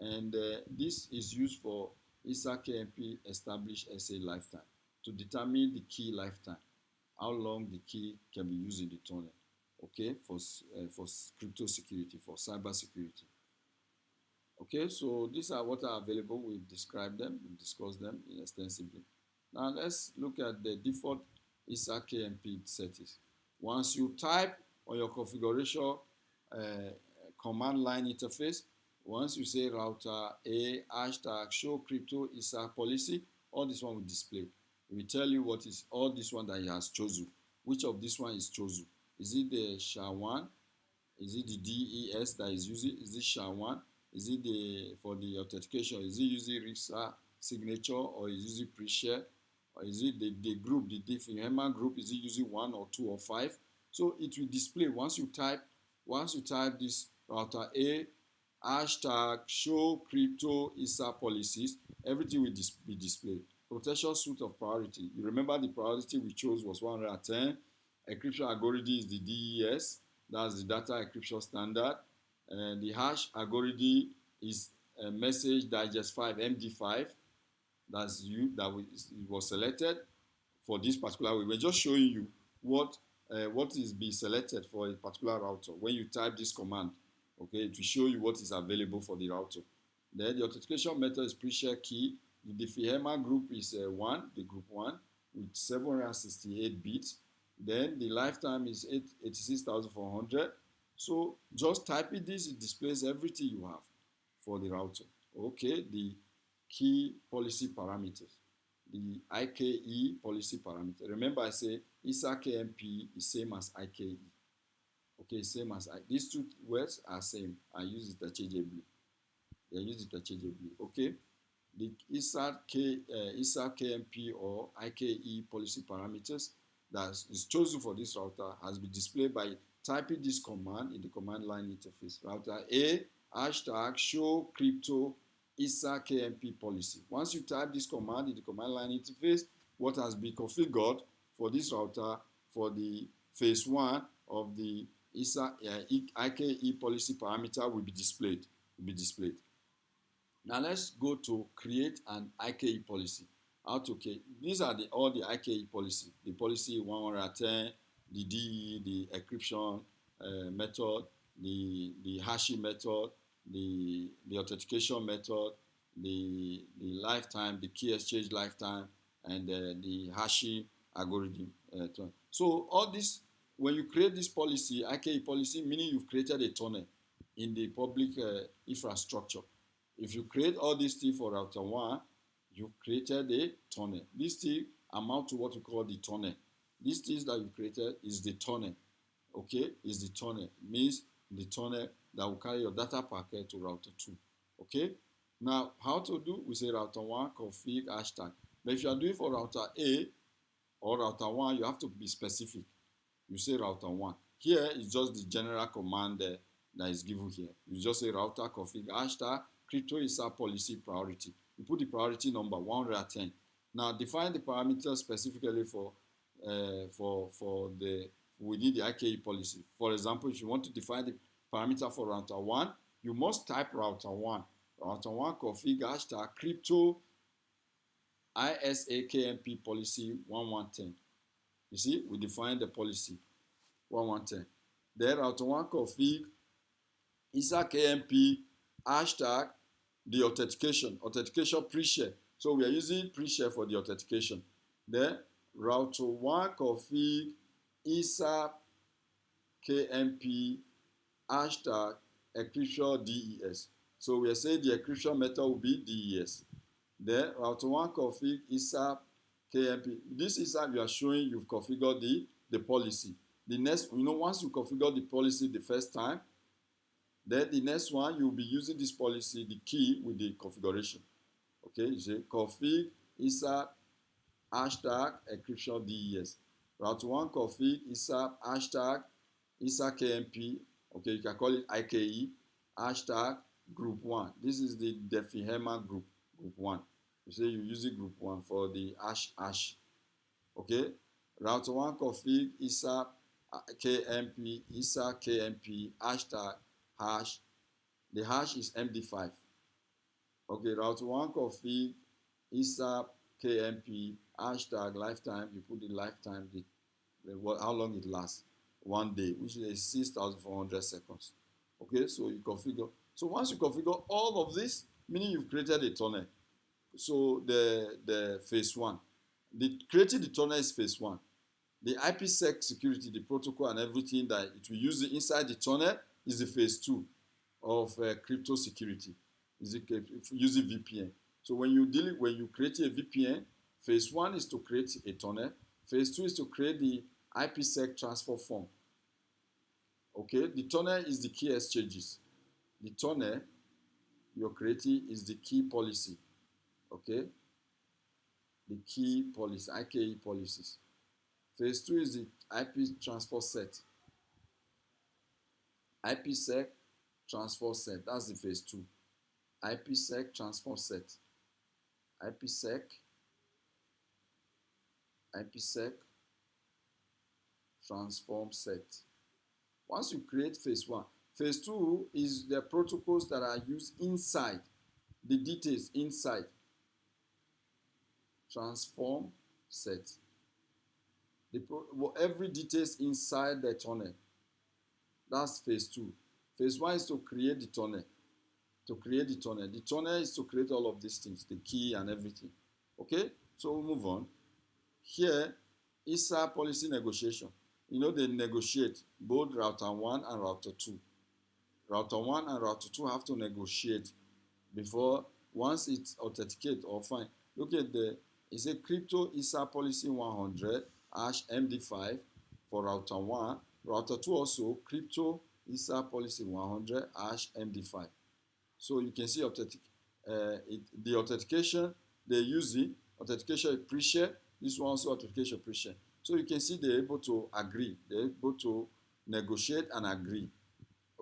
And this is used for ISA KMP established SA lifetime to determine the key lifetime, how long the key can be used in the tunnel, okay, for crypto security, for cyber security. Okay, so these are what are available. We've described them, we've discussed them extensively. Now let's look at the default ISA KMP settings. Once you type on your configuration command line interface, once you say router A hashtag show crypto ISA policy, all this one will display. It will tell you what is all this one that he has chosen. Which of this one is chosen? Is it the SHA-1? Is it the DES that is using? Is it SHA-1? Is it for the authentication? Is it using RISA signature, or is it using pre-share? Or is it the group, the diffie-hemmer group? Is it using 1 or 2 or 5? So it will display once you type this router A hashtag show crypto ISA policies, everything will be displayed. Protection suite of priority. You remember the priority we chose was 110. Encryption algorithm is the DES. That's the data encryption standard. And the hash algorithm is a message digest 5 MD5. That's it was selected for this particular way. We're just showing you what is being selected for a particular router. When you type this command, okay, to show you what is available for the router. Then the authentication method is pre-share key. The diffie-hemmer group is 1, the group 1, with 768 bits. Then the lifetime is 86,400. So just typing this, it displays everything you have for the router. Okay, the key policy parameters, the IKE policy parameter. Remember, I say ISA KMP is same as IKE. Okay, same as these two words are same. I use it interchangeably. They use it interchangeably. Okay, the ISA KMP or IKE policy parameters that is chosen for this router has been displayed by typing this command in the command line interface. Router A hashtag show crypto ISA KMP policy. Once you type this command in the command line interface, what has been configured for this router for the phase 1 of the ISA IKE policy parameter will be displayed. Now let's go to create an IKE policy. how to create. These are all the IKE policy. The policy 110, the DE, the encryption method, the hashing method, the authentication method, the lifetime, the key exchange lifetime, and the hashing algorithm. So all this, when you create this policy, IKE policy, meaning you've created a tunnel in the public infrastructure. If you create all these things for router 1, you've created a tunnel. This thing amount to what we call the tunnel. These things that you created is the tunnel. Okay, is the tunnel. Means the tunnel that will carry your data packet to router 2. Okay, now how to do? We say router 1 config hashtag. But if you are doing for router A or router 1, you have to be specific. You say router 1. Here is just the general command that is given here. You just say router config hashtag crypto ISA policy priority. You put the priority number 110. Now define the parameters specifically for the within the IKE policy. For example, if you want to define the parameter for router 1, you must type router 1. Router 1 config hashtag crypto ISAKMP policy 1110. You see, we define the policy 1110. Then router 1 config ISAKMP hashtag the authentication pre-share. So we are using pre-share for the authentication. Then router 1 config ISA KMP hashtag encryption DES. So we are saying the encryption method will be DES. Then router 1 config ISA KMP. This ISA you are showing you've configured the policy. The next, once you configure the policy the first time, then the next one you'll be using this policy, the key with the configuration. Okay, you say config ISA hashtag encryption DES. Router 1 config ISA hashtag ISA KMP. Okay, you can call it IKE hashtag group 1. This is the Defihema group 1. You say you use it group 1 for the hash. Okay, router 1 config ISA KMP hashtag hash. The hash is MD5. Okay, router 1 config ISA KMP hashtag lifetime. You put the lifetime, how long it lasts. 1 day, which is 6,400 seconds. Okay, so you configure. So once you configure all of this, meaning you've created a tunnel. So the phase 1. Creating the tunnel is phase 1. The IPsec security, the protocol and everything that it will use inside the tunnel is the phase 2 of crypto security. Is using VPN. So when you create a VPN, phase 1 is to create a tunnel. Phase 2 is to create the IPsec transfer form. Okay, the tunnel is the key exchanges. The tunnel you're creating is the key policy. Okay, the key policy, IKE policies. Phase 2 is the IP transfer set. IPsec transfer set. That's the phase 2. IPsec transfer set. IPsec transform set. Once you create phase 1, phase 2 is the protocols that are used inside, the details inside. Transform set. Every details inside the tunnel. That's phase 2. Phase 1 is to create the tunnel. The tunnel is to create all of these things, the key and everything. Okay, so we'll move on. Here, ISA policy negotiation. They negotiate both router 1 and router 2. Router 1 and router 2 have to negotiate before, once it's authenticated or fine. Look at it's a crypto ISA policy 100 hash MD5 for router 1. Router 2 also crypto ISA policy 100 hash MD5. So you can see the authentication they're using. Authentication pre-share. This one also authentication pre-share. So you can see they're able to agree. They're able to negotiate and agree.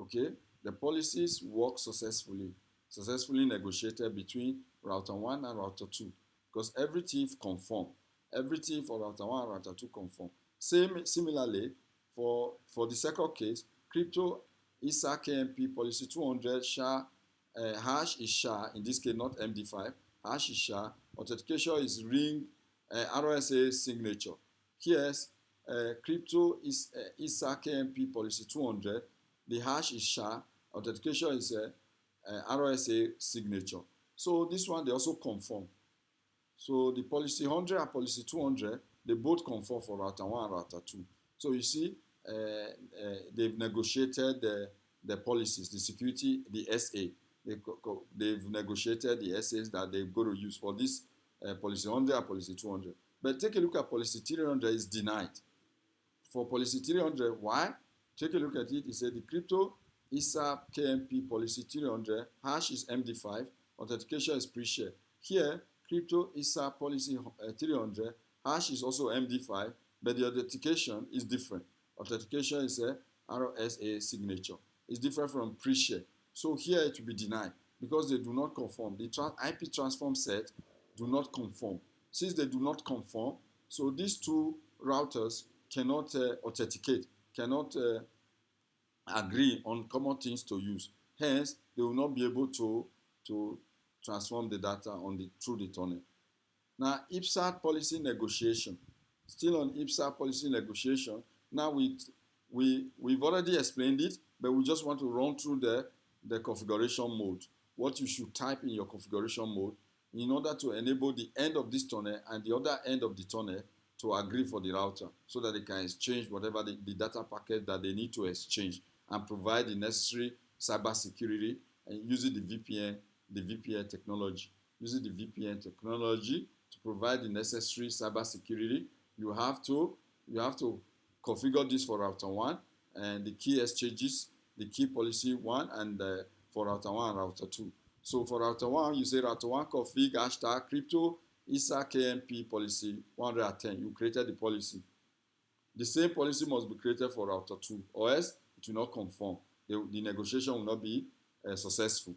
Okay, the policies work successfully negotiated between router 1 and router 2 because everything conform. Everything for router 1 and router 2 conform. Similarly, for the second case, crypto ISA KMP policy 200 SHA hash is SHA, in this case not MD5, hash is SHA, authentication is ring, RSA signature. Here's crypto is ISA KMP policy 200. The hash is SHA, authentication is RSA signature. So this one, they also conform. So the policy 100 and policy 200, they both conform for router 1 and router 2. So you see, they've negotiated the policies, the security, the SA. They've negotiated the SAs that they're going to use for this policy 100 and policy 200. But take a look at policy 300 is denied. For policy 300, why? Take a look at it. It said the crypto ISA KMP policy 300, hash is MD5, authentication is pre-share. Here, crypto ISA policy 300, hash is also MD5, but the authentication is different. Authentication is a RSA signature. It's different from pre-share. So here it will be denied because they do not conform. The IP transform set do not conform. Since they do not conform, so these two routers cannot authenticate, cannot agree on common things to use. Hence, they will not be able to transform the data through the tunnel. Now, IPsec policy negotiation. Still on IPsec policy negotiation. Now, we've already explained it, but we just want to run through the configuration mode. What you should type in your configuration mode in order to enable the end of this tunnel and the other end of the tunnel to agree for the router so that they can exchange whatever the data packet that they need to exchange and provide the necessary cybersecurity and using the VPN technology. Using the VPN technology to provide the necessary cybersecurity, you have to configure this for router 1 and the key exchanges, the key policy 1 and for router 1 and router 2. So for router 1, you say router 1 config hashtag crypto ISA KMP policy 110. You created the policy. The same policy must be created for router 2 or else it will not conform. The negotiation will not be successful.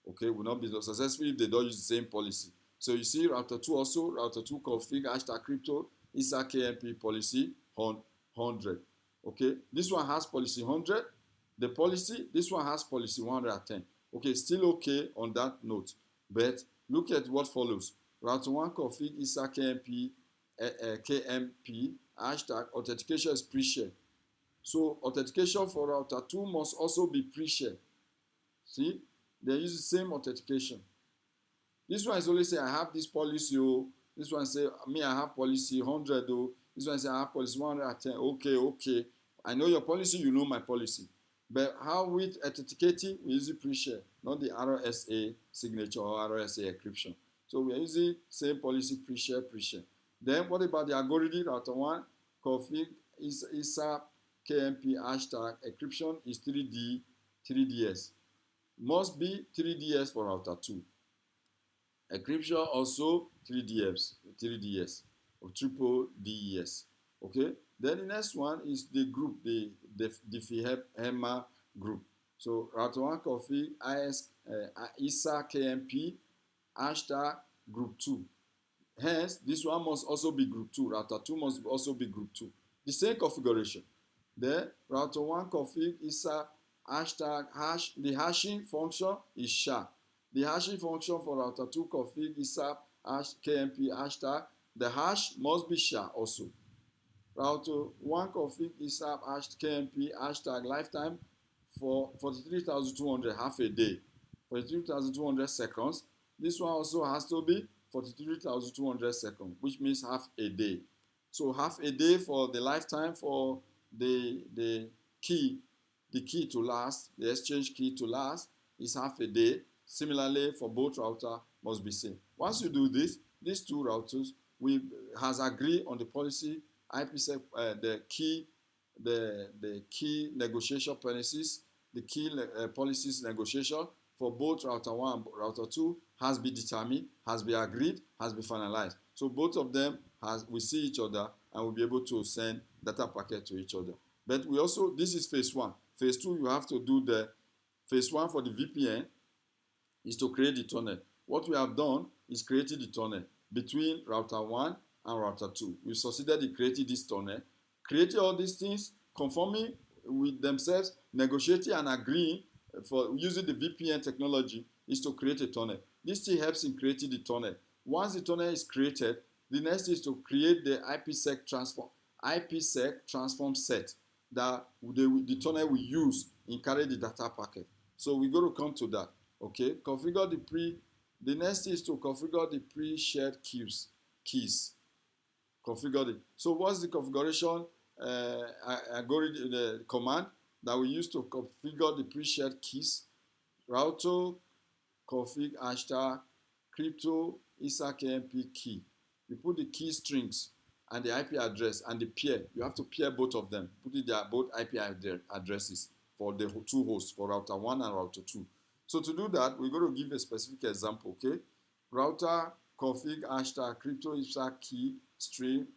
Okay, will not be successful if they don't use the same policy. So you see router 2 also, router 2 config hashtag crypto ISA KMP policy 100. Okay, this one has policy 100. The policy, this one has policy 110. Okay, still okay on that note. But look at what follows. Router 1 config ISA KMP, KMP hashtag authentication is pre-share. So authentication for router 2 must also be pre-share. See, they use the same authentication. This one is only say I have this policy. Oh. This one say me I have policy 100. Oh. This one say I have policy 110. Okay. I know your policy. You know my policy. But how with authenticating, we use pre-share, not the RSA signature or RSA encryption. So we are using same policy pre-share. Then what about the algorithm? Router 1 config ISA KMP hashtag encryption is 3DS. Must be 3DS for router 2. Encryption also 3DS or triple DES. Okay. Then the next one is the group, the HEMA group. So router 1 config ISA KMP hashtag group 2. Hence, this one must also be group 2. Router 2 must also be group 2. The same configuration. Then router 1 config ISA hashtag hash. The hashing function is SHA. The hashing function for router 2 config ISA KMP hashtag. The hash must be SHA also. Router 1 config ISA KMP hashtag lifetime for 43,200 half a day. 43,200 seconds. This one also has to be 43,200 seconds, which means half a day. So half a day for the lifetime for the key to last, the exchange key to last is half a day. Similarly, for both routers must be same. Once you do this, these two routers has agreed on the policy IPsec, the key negotiation policies, the key policies negotiation for both router 1 and router 2 has been determined, has been agreed, has been finalized. So both of them we see each other and we'll be able to send data packet to each other. But we also, this is phase 1. Phase 2, you have to do the phase 1 for the VPN is to create the tunnel. What we have done is created the tunnel between router 1 and router 2. We succeeded in creating this tunnel, creating all these things, conforming with themselves, negotiating and agreeing for using the VPN technology is to create a tunnel. This thing helps in creating the tunnel. Once the tunnel is created, the next is to create the IPsec transform set that the tunnel will use in carrying the data packet. So we're going to come to that. Okay, configure the next is to configure the pre-shared keys. Configure it. So what's the configuration algorithm, the command that we use to configure the pre-shared keys? Router config hashtag crypto ISA-KMP key. You put the key strings and the IP address and the pair. You have to pair both of them. Put it there, both IP addresses for the two hosts, for router 1 and router 2. So to do that, we're going to give a specific example, okay? Router config hashtag crypto ISA key string.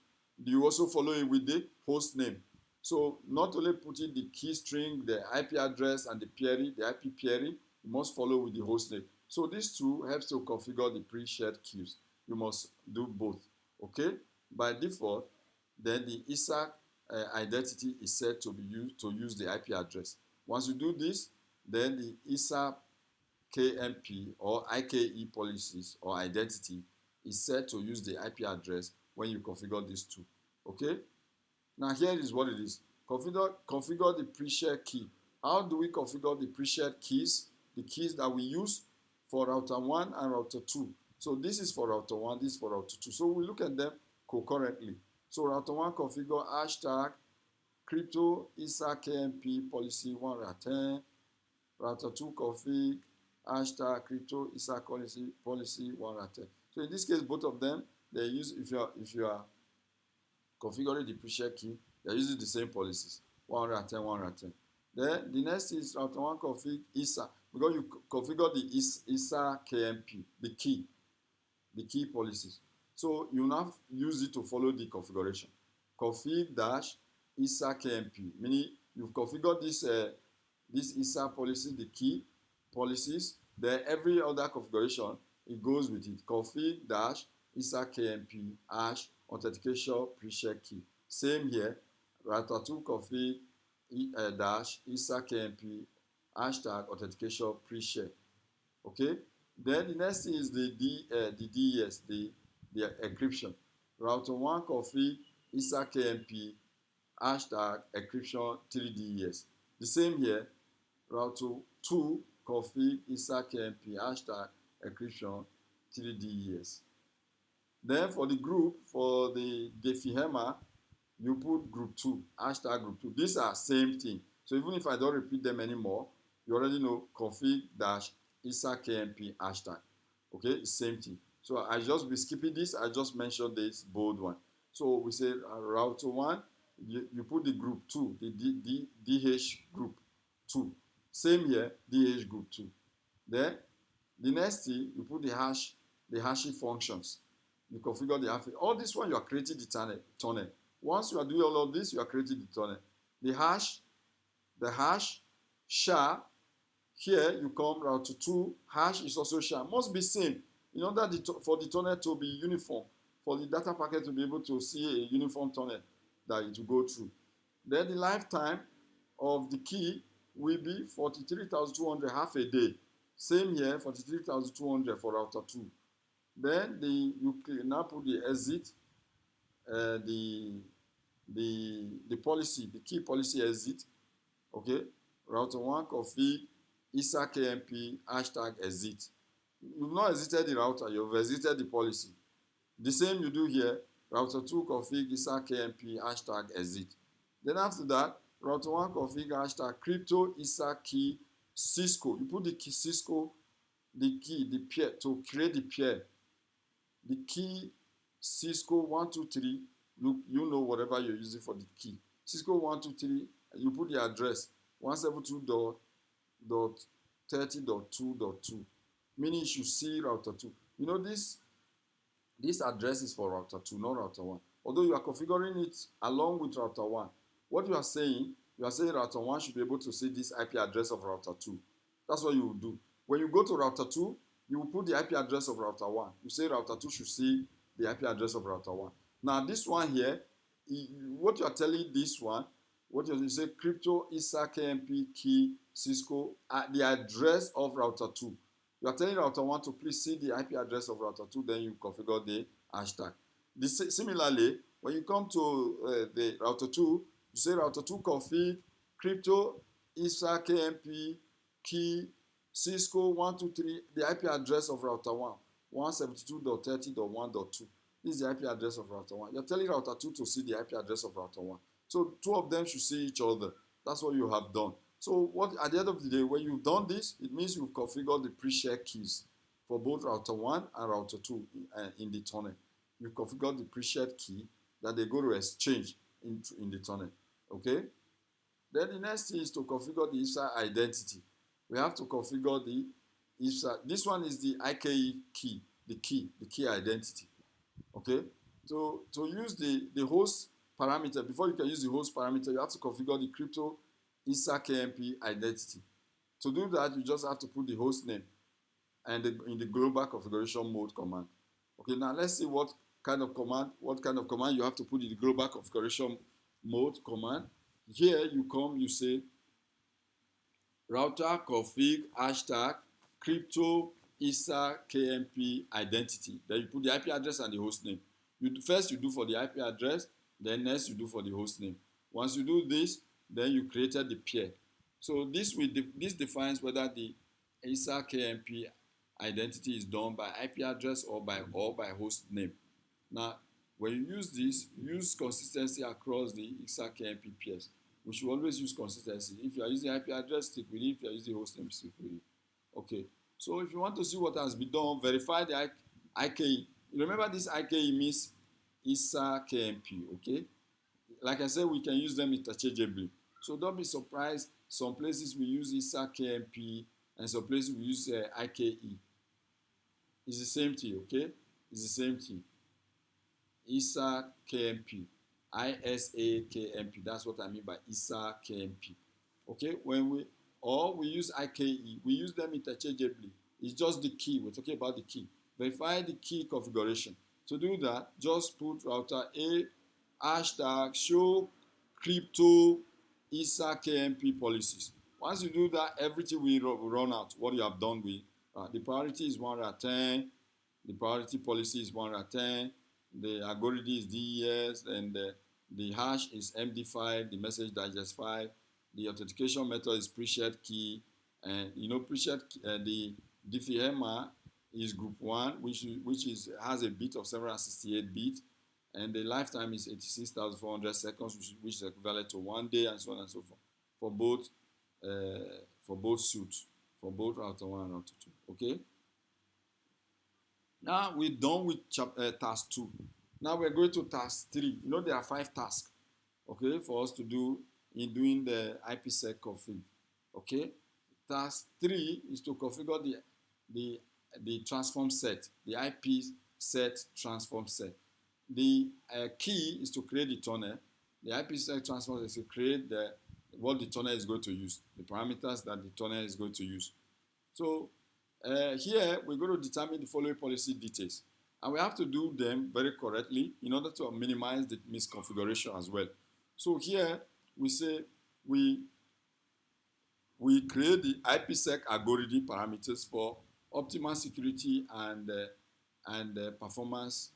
You also follow it with the host name. So not only putting the key string, the IP address, and the pairing, the IP pairing, you must follow with the host name. So these two helps to configure the pre-shared keys. You must do both, okay? By default, then the ISA identity is set to be used to use the IP address. Once you do this, then the ISA KMP or IKE policies or identity is set to use the IP address when you configure these two. Okay? Now here is what it is. Configure the pre-shared key. How do we configure the pre-shared keys? The keys that we use for router 1 and router 2. So this is for router 1, this is for router 2. So we look at them concurrently. So router 1 configure hashtag crypto ISA KMP policy 1 router 2 config hashtag crypto ISA policy 1 router. So in this case, both of them, they use, if you are configuring the pre-shared key, they're using the same policies, 110, 110. Then the next is router 1 config ISA, because you configure the ISA KMP, the key policies. So you now use it to follow the configuration. Config dash ISA KMP, meaning you've configured this ISA policy, the key policies, then every other configuration, it goes with it. Config dash ISA KMP hash authentication pre-shared key. Same here, router 2 config dash ISA KMP hashtag authentication pre-share. Okay, then the next thing is the DES, the encryption. Router 1 config ISA KMP hashtag encryption 3DES. The same here, router 2 config ISA KMP hashtag encryption 3DES. Then for the group, for the DeFiHEMA, you put group 2, hashtag group 2. These are same thing. So even if I don't repeat them anymore, you already know config dash ISA KMP hashtag. Okay, same thing. So I just be skipping this. I just mentioned this bold one. So we say router 1, you put the group 2, the DH group 2. Same here, DH group 2. Then the next thing, you put the hashing functions. You configure the hash. All this one, you are creating the tunnel. Once you are doing all of this, you are creating the tunnel. The hash, SHA, here you come router 2, hash is also SHA. Must be same in order for the tunnel to be uniform, for the data packet to be able to see a uniform tunnel that it will go through. Then the lifetime of the key will be 43,200, half a day. Same here, 43,200 for router 2. Then you now put the exit, the policy, the key policy exit. Okay, router 1 config ISA KMP hashtag exit. You've not exited the router, you've exited the policy. The same you do here, router 2 config ISA KMP hashtag exit. Then after that, router 1 config hashtag crypto ISA key Cisco. You put the key Cisco, the key, the pair, to create the pair. The key Cisco 123, you know whatever you're using for the key. Cisco 123, you put the address 172.30.2.2, meaning you should see router 2. You know this address is for router 2, not router 1. Although you are configuring it along with router 1. What you are saying router 1 should be able to see this IP address of router 2. That's what you will do. When you go to router 2, you will put the IP address of router 1. You say router 2 should see the IP address of router 1. Now this one here, what you are telling this one, what you say crypto ISA KMP key Cisco, the address of router 2. You are telling router 1 to please see the IP address of router 2, then you configure the hashtag. Similarly, when you come to the router 2, you say router 2 config crypto ISA KMP key Cisco 123, the IP address of router 1, 172.30.1.2. This is the IP address of router 1. You're telling router 2 to see the IP address of router 1. So two of them should see each other. That's what you have done. So what at the end of the day, when you've done this, it means you've configured the pre-share keys for both router 1 and router 2 in the tunnel. You've configured the pre-shared key that they go to exchange in the tunnel. Okay? Then the next thing is to configure the ISA identity. We have to configure the ISA. This one is the IKE key, the key identity. Okay? So to use the host parameter, before you can use the host parameter, you have to configure the crypto ISA KMP identity. To do that, you just have to put the host name and in the global configuration mode command. Okay, now let's see what kind of command you have to put in the global configuration mode command. Here you come, you say router config hashtag crypto ISA KMP identity. Then you put the IP address and the host name. First you do for the IP address, then next you do for the host name. Once you do this, then you created the pair. So this defines whether the ISA KMP identity is done by IP address or by host name. Now, when you use this, use consistency across the ISA KMP pairs. We should always use consistency. If you are using IP address, stick with it. If you are using host name, stick with it. Okay. So if you want to see what has been done, verify the IKE. Remember, this IKE means ISA KMP. Okay. Like I said, we can use them interchangeably. So don't be surprised. Some places we use ISA KMP and some places we use IKE. It's the same thing, okay? It's the same thing. ISA KMP. ISA KMP. That's what I mean by ISA KMP. Okay? We use IKE. We use them interchangeably. It's just the key. We're talking about the key. Verify the key configuration. To do that, just put router A hashtag show crypto ISA KMP policies. Once you do that, everything will run out. What you have done with the priority is 110, the priority policy is 110, the algorithm is DES, and the hash is MD5, the message digest 5, the authentication method is pre-shared key, and pre-shared the DFHEMA is group 1, which has a bit of 768 bits. And the lifetime is 86,400 seconds, which is equivalent to 1 day, and so on and so forth, for both suits, for both router 1 and router 2. Okay. Now we're done with task 2. Now we're going to task 3. There are 5 tasks, okay, for us to do in doing the IPsec config. Okay. Task 3 is to configure the transform set, the IPsec transform set. The key is to create the tunnel. The IPsec transform is to create what the tunnel is going to use, the parameters that the tunnel is going to use. So here we're going to determine the following policy details. And we have to do them very correctly in order to minimize the misconfiguration as well. So here we say we create the IPsec algorithm parameters for optimal security and performance.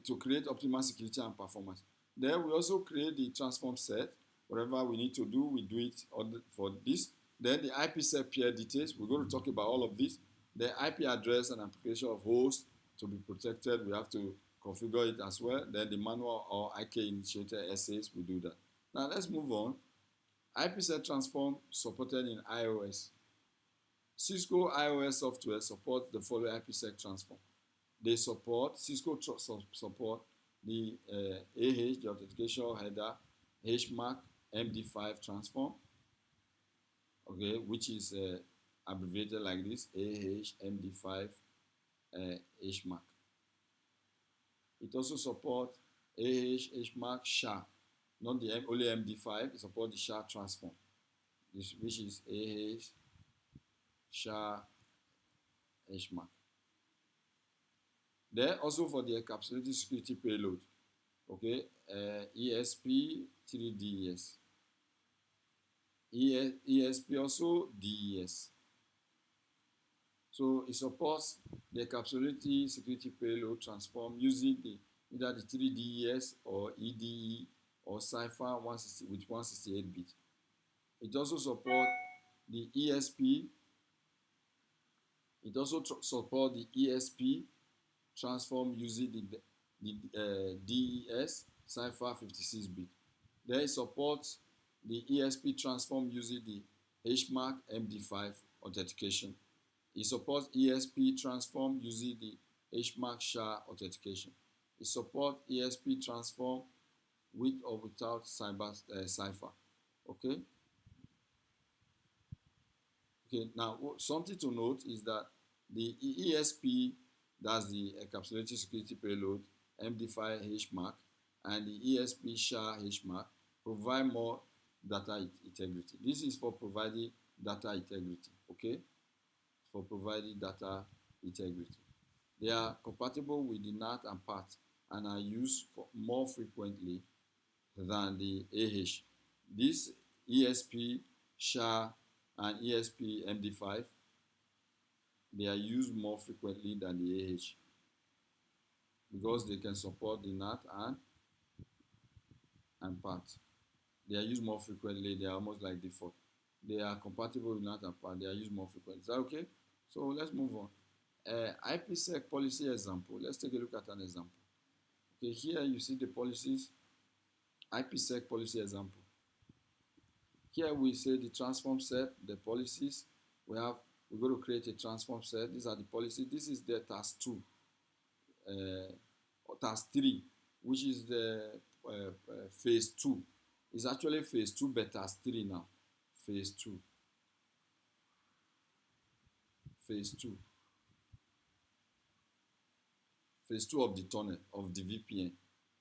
To create optimal security and performance. Then we also create the transform set. Whatever we need to do, we do it for this. Then the IPsec peer details. We're going to talk about all of this. The IP address and application of host to be protected. We have to configure it as well. Then the manual or IK initiator essays, we do that. Now let's move on. IPsec transform supported in iOS. Cisco iOS software supports the following IPsec transform. They support, Cisco support the AH, the authentication header, HMAC MD5 transform, okay, which is abbreviated like this, AH MD5 HMAC. It also supports AH HMAC SHA, not the only MD5, it supports the SHA transform, which is AH SHA HMAC. Then also for the encapsulated security payload, okay, ESP3DES. ESP also DES. So it supports the encapsulated security payload transform using either the 3DES or EDE or Cipher 160 with 168 bit. It also supports the ESP. It also supports the ESP transform using the DES Cipher 56 bit. Then it supports the ESP transform using the HMAC MD5 authentication. It supports ESP transform using the HMAC SHA authentication. It supports ESP transform with or without cipher. Okay. Okay. Now, something to note is that the ESP, that's the encapsulated security payload, MD5 HMAC, and the ESP SHA HMAC provide more data integrity. This is for providing data integrity. Okay. For providing data integrity. They are compatible with the NAT and PAT and are used more frequently than the AH. This ESP, SHA, and ESP MD5, they are used more frequently than the AH because they can support the NAT and PAT. They are used more frequently. They are almost like default. They are compatible with NAT and PAT. They are used more frequently. Is that okay? So let's move on. IPsec policy example. Let's take a look at an example. Okay, here you see the policies. IPsec policy example. Here we say the transform set, the policies. We're going to create a transform set. These are the policies. This is the task 2, or task 3, which is the phase 2. It's actually phase 2, but task 3 now. Phase 2. Phase 2. Phase 2 of the tunnel, of the VPN.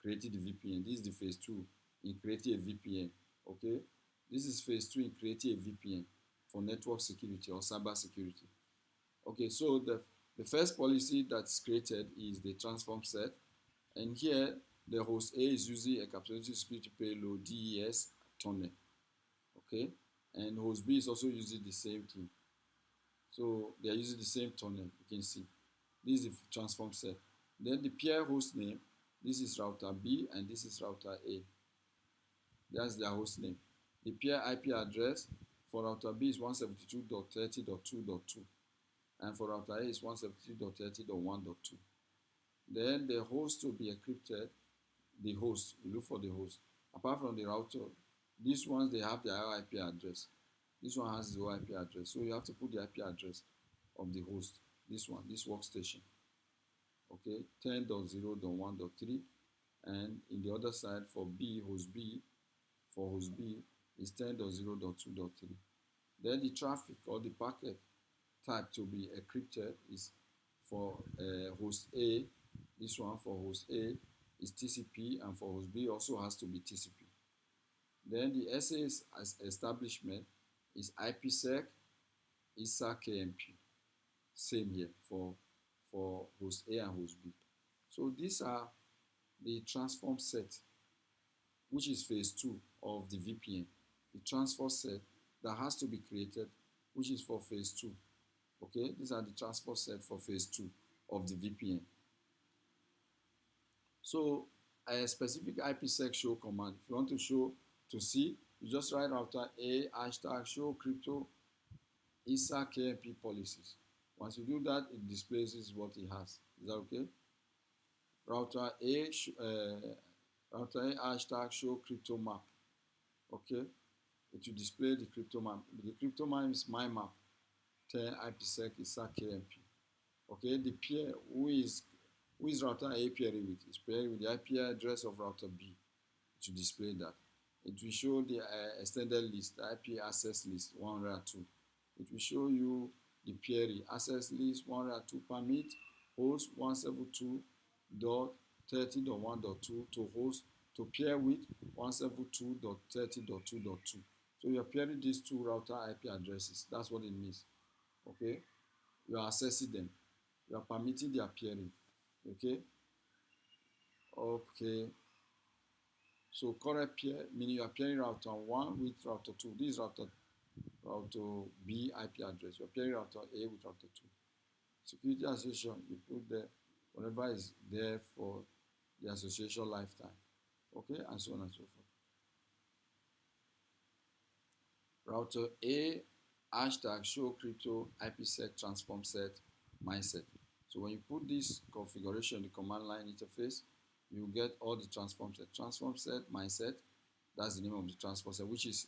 Creating the VPN. This is the phase 2 in creating a VPN. Okay? This is phase 2 in creating a VPN for network security or cyber security. Okay, so the first policy that's created is the transform set. And here, the host A is using a encapsulated security payload DES tunnel. Okay? And host B is also using the same thing. So they are using the same tunnel, you can see. This is the transform set. Then the peer host name, this is router B and this is router A. That's their host name. The peer IP address for router B is 172.30.2.2 and for router A is 172.30.1.2. Then the host will be encrypted. The host, you look for the host. Apart from the router, these ones, they have their IP address. This one has the IP address. So you have to put the IP address of the host. This one, this workstation. Okay, 10.0.1.3. And in the other side for B, host B, for host B is 10.0.2.3. Then the traffic or the packet type to be encrypted is for host A. This one for host A is TCP and for host B also has to be TCP. Then the SAS establishment is IPsec, ISA KMP. Same here for host A and host B. So these are the transform set, which is phase 2 of the VPN. The transfer set that has to be created, which is for phase 2. Okay, these are the transfer set for phase 2 of the VPN. So a specific IPsec show command, if you want to see, you just write router A hashtag show crypto ISA KMP policies. Once you do that, it displays what it has. Is that okay? Router A hashtag show crypto map. Okay, it will display the crypto map. The crypto map is my map. 10 IPsec ISA KMP. Okay, the peer who is router A pairing with is pairing with the IP address of router B to display that. It will show the extended list, the IP access list 102. It will show you the peering access list 102 permit host 172.30.1.2 to host to pair with 172.30.2.2. So you're pairing these two router IP addresses. That's what it means. Okay, you are accessing them. You are permitting their pairing. Okay. Okay. So correct pair meaning you are pairing router 1 with router 2. This is router B IP address. You are pairing router A with router 2. Security association, you put there whatever is there for the association lifetime. Okay, and so on and so forth. Router A, hashtag show crypto IPsec transform set mindset. So when you put this configuration in the command line interface, you get all the transform set. Transform set mindset, that's the name of the transform set, which is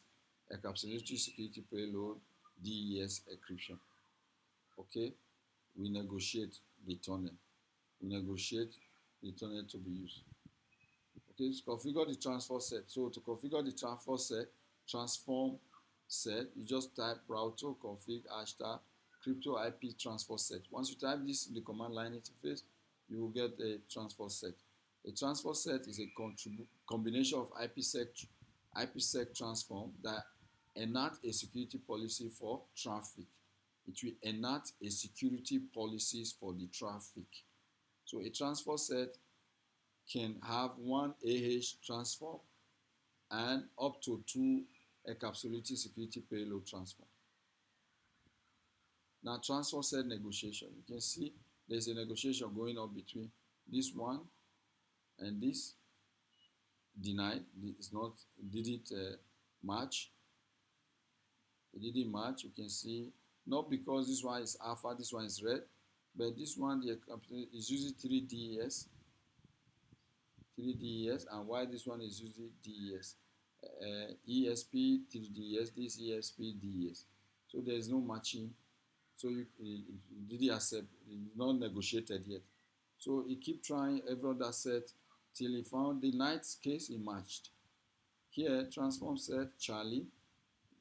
encapsulatory security payload DES encryption. Okay, we negotiate the tunnel. We negotiate the tunnel to be used. Okay, to configure the transfer set. So to configure the transform set, you just type router config hashtag crypto IP transfer set. Once you type this in the command line interface, you will get a transfer set. A transfer set is a combination of IPsec transform that enact a security policy for traffic. It will enact a security policies for the traffic. So a transfer set can have one AH transform and up to 2 encapsulated security payload transform. Now, transfer set negotiation. You can see there's a negotiation going on between this one and this. Denied. It's not, it didn't match. It didn't match. You can see, not because this one is alpha, this one is red, but this one is using 3DES. 3DES, and why this one is using DES. ESP 3DES, this ESP DES. So there is no matching. So you didn't accept, it's not negotiated yet. So he keep trying every other set till he found the ninth case he matched. Here, transform set Charlie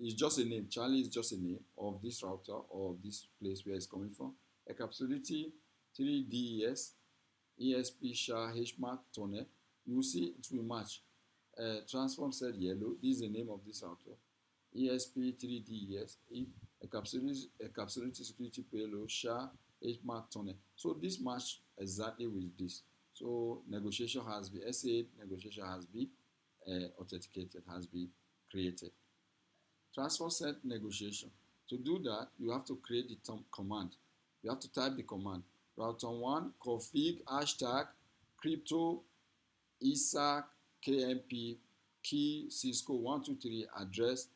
is just a name. Charlie is just a name of this router or of this place where it's coming from. Encapsulatory 3DES, ESP SHA HMAC tunnel. You will see it will match. Transform set yellow. This is the name of this router. ESP3DES, encapsulated security payload, SHA HMAC tunnel. So this match exactly with this. So negotiation has been, SA negotiation has been authenticated, has been created. Transfer set negotiation. To do that, you have to create the command. You have to type the command. Router 1 config hashtag crypto ISAC KMP key Cisco 123 address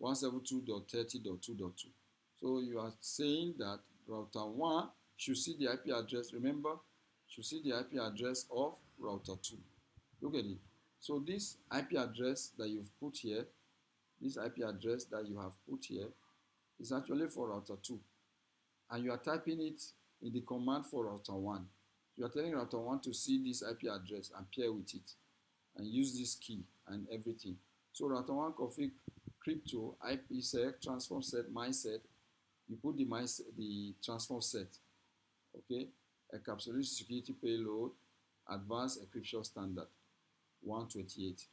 172.30.2.2. So you are saying that router 1 should see the IP address. Remember, should see the IP address of router 2. Look at it. So this IP address that you've put here, this IP address that you have put here is actually for router 2. And you are typing it in the command for router 1. You are telling router 1 to see this IP address and pair with it and use this key and everything. So router 1 config crypto IPsec transform set mindset. You put the transform set. Okay, encapsulated security payload advanced encryption standard 128.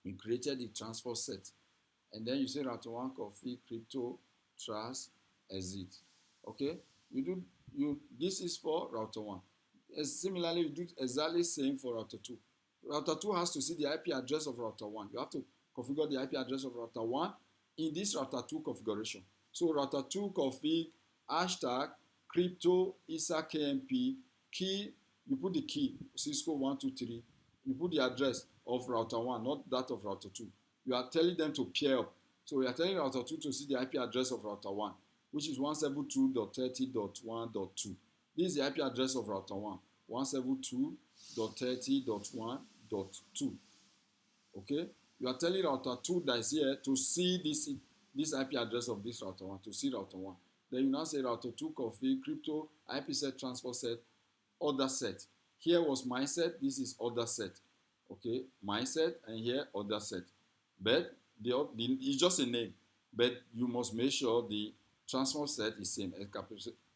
You created the transfer set, and then you say router 1 config crypto trust exit. Okay, this is for router 1. Similarly, you do exactly same for router 2. Router 2 has to see the IP address of router 1. You have to configure the IP address of router 1 in this router 2 configuration. So router 2 config hashtag crypto ISA KMP key. You put the key Cisco 123. You put the address of router 1, not that of router 2. You are telling them to pair up. So we are telling router 2 to see the IP address of router 1, which is 172.30.1.2. This is the IP address of router 1, 172.30.1.2. Okay? You are telling router 2 that is here to see this IP address of this router 1, to see router 1. Then you now say router 2 config crypto IPsec transfer set other set. Here was my set, this is other set. Okay, my set, and here other set. But it's just a name. But you must make sure the transform set is same.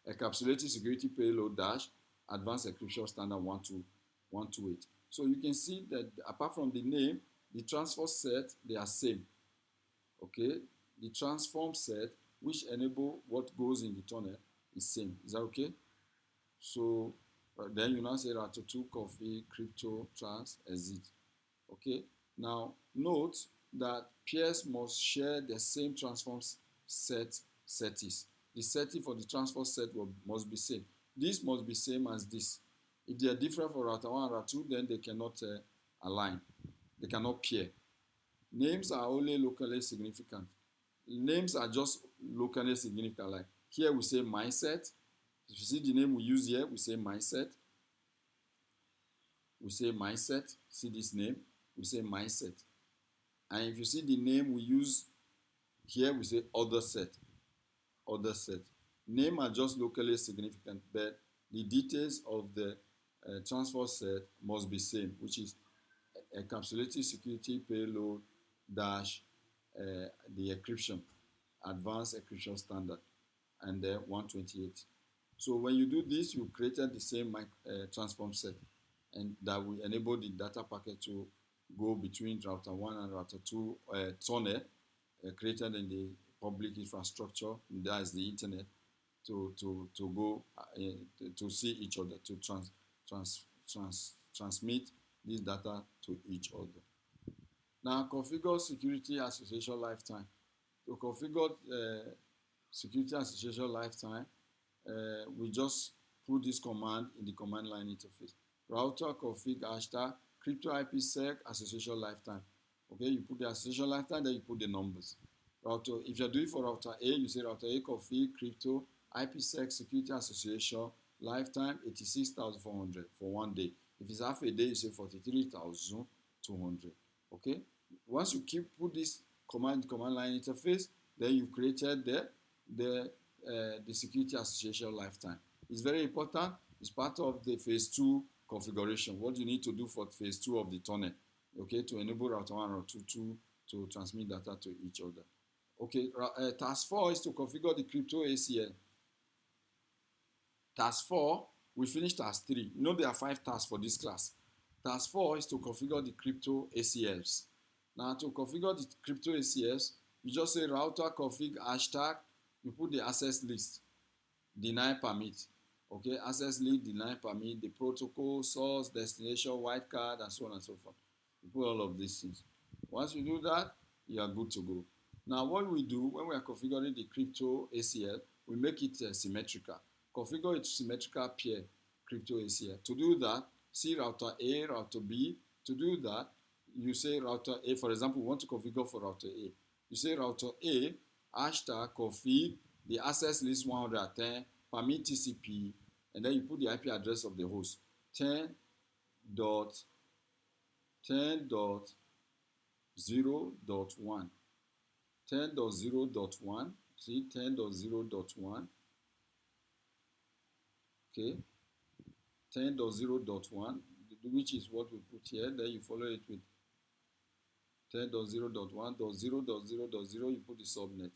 Encapsulated security payload dash advanced encryption standard 128. So you can see that apart from the name, the transfer set, they are same. Okay, the transform set, which enable what goes in the tunnel, is same. Is that okay? So then you now say router 2 config crypto trans exit. Okay. Now note that peers must share the same transform set settings. the setting for the transport set must be same. This must be same as this. If they are different for router 1 and router 2, then they cannot align. They cannot pair. Names are only locally significant. Names are just locally significant. Like here we say mindset. If you see the name we use here, we say mindset. We say mindset. See this name? We say mindset. And if you see the name we use here, we say other set. Other set. Name are just locally significant, but the details of the transport set must be same, which is encapsulated security payload dash the encryption, advanced encryption standard, and then 128. So when you do this, you created the same transform set, and that will enable the data packet to go between router 1 and router 2 tunnel created in the public infrastructure, that is the internet, to go to see each other, to transmit this data to each other. Now, configure security association lifetime. To configure security association lifetime, we just put this command in the command line interface. Router config hashtag crypto IPsec association lifetime. Okay, you put the association lifetime, then you put the numbers. Router, if you're doing for router A, you say router A config crypto IPsec security association lifetime 86,400 for 1 day. If it's half a day, you say 43,200. Okay, once you put this command line interface, then you've created the security association lifetime. It's very important. It's part of the phase 2 configuration. What you need to do for phase 2 of the tunnel, okay, to enable router 1 or 2 to transmit data to each other. Okay, task 4 is to configure the crypto ACL. Task 4, we finished task 3. You know there are 5 tasks for this class. Task 4 is to configure the crypto ACLs. Now to configure the crypto ACLs, you just say router config hashtag, you put the access list, deny permit. Okay, access list, deny permit, the protocol, source, destination, wildcard, and so on and so forth. You put all of these things. Once you do that, you are good to go. Now what we do when we are configuring the crypto ACL, we make it symmetrical. Configure it symmetrical pair crypto ACL. To do that, see router A, router B. To do that, you say router A. For example, we want to configure for router A. You say router A, hashtag config, the access list 110, permit TCP, and then you put the IP address of the host, 10.0.1. 10.0.1, see 10.0.1, okay, 10.0.1, which is what we put here. Then you follow it with 10.0.1.0.0.0, you put the subnet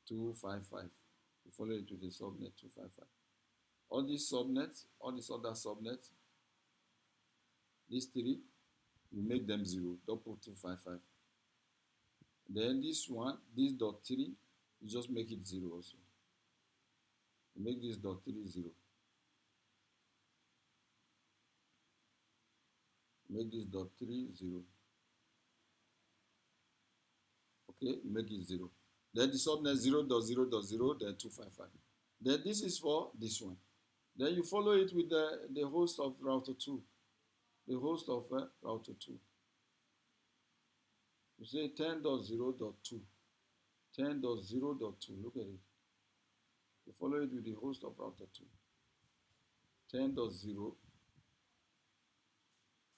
255. You follow it with the subnet 255. All these subnets, all these other subnets, these 3, you make them 0, don't put 255. Then this one, this dot 3, you just make it 0 also. You make this dot 3 0. Make this dot 3 0. Okay, you make it 0. Then the subnet 0.0.0, then 255. Then this is for this one. Then you follow it with the host of router 2. The host of router 2. You say 10.0.2. 10.0.2. Look at it. You follow it with the host of router 2. 10.0.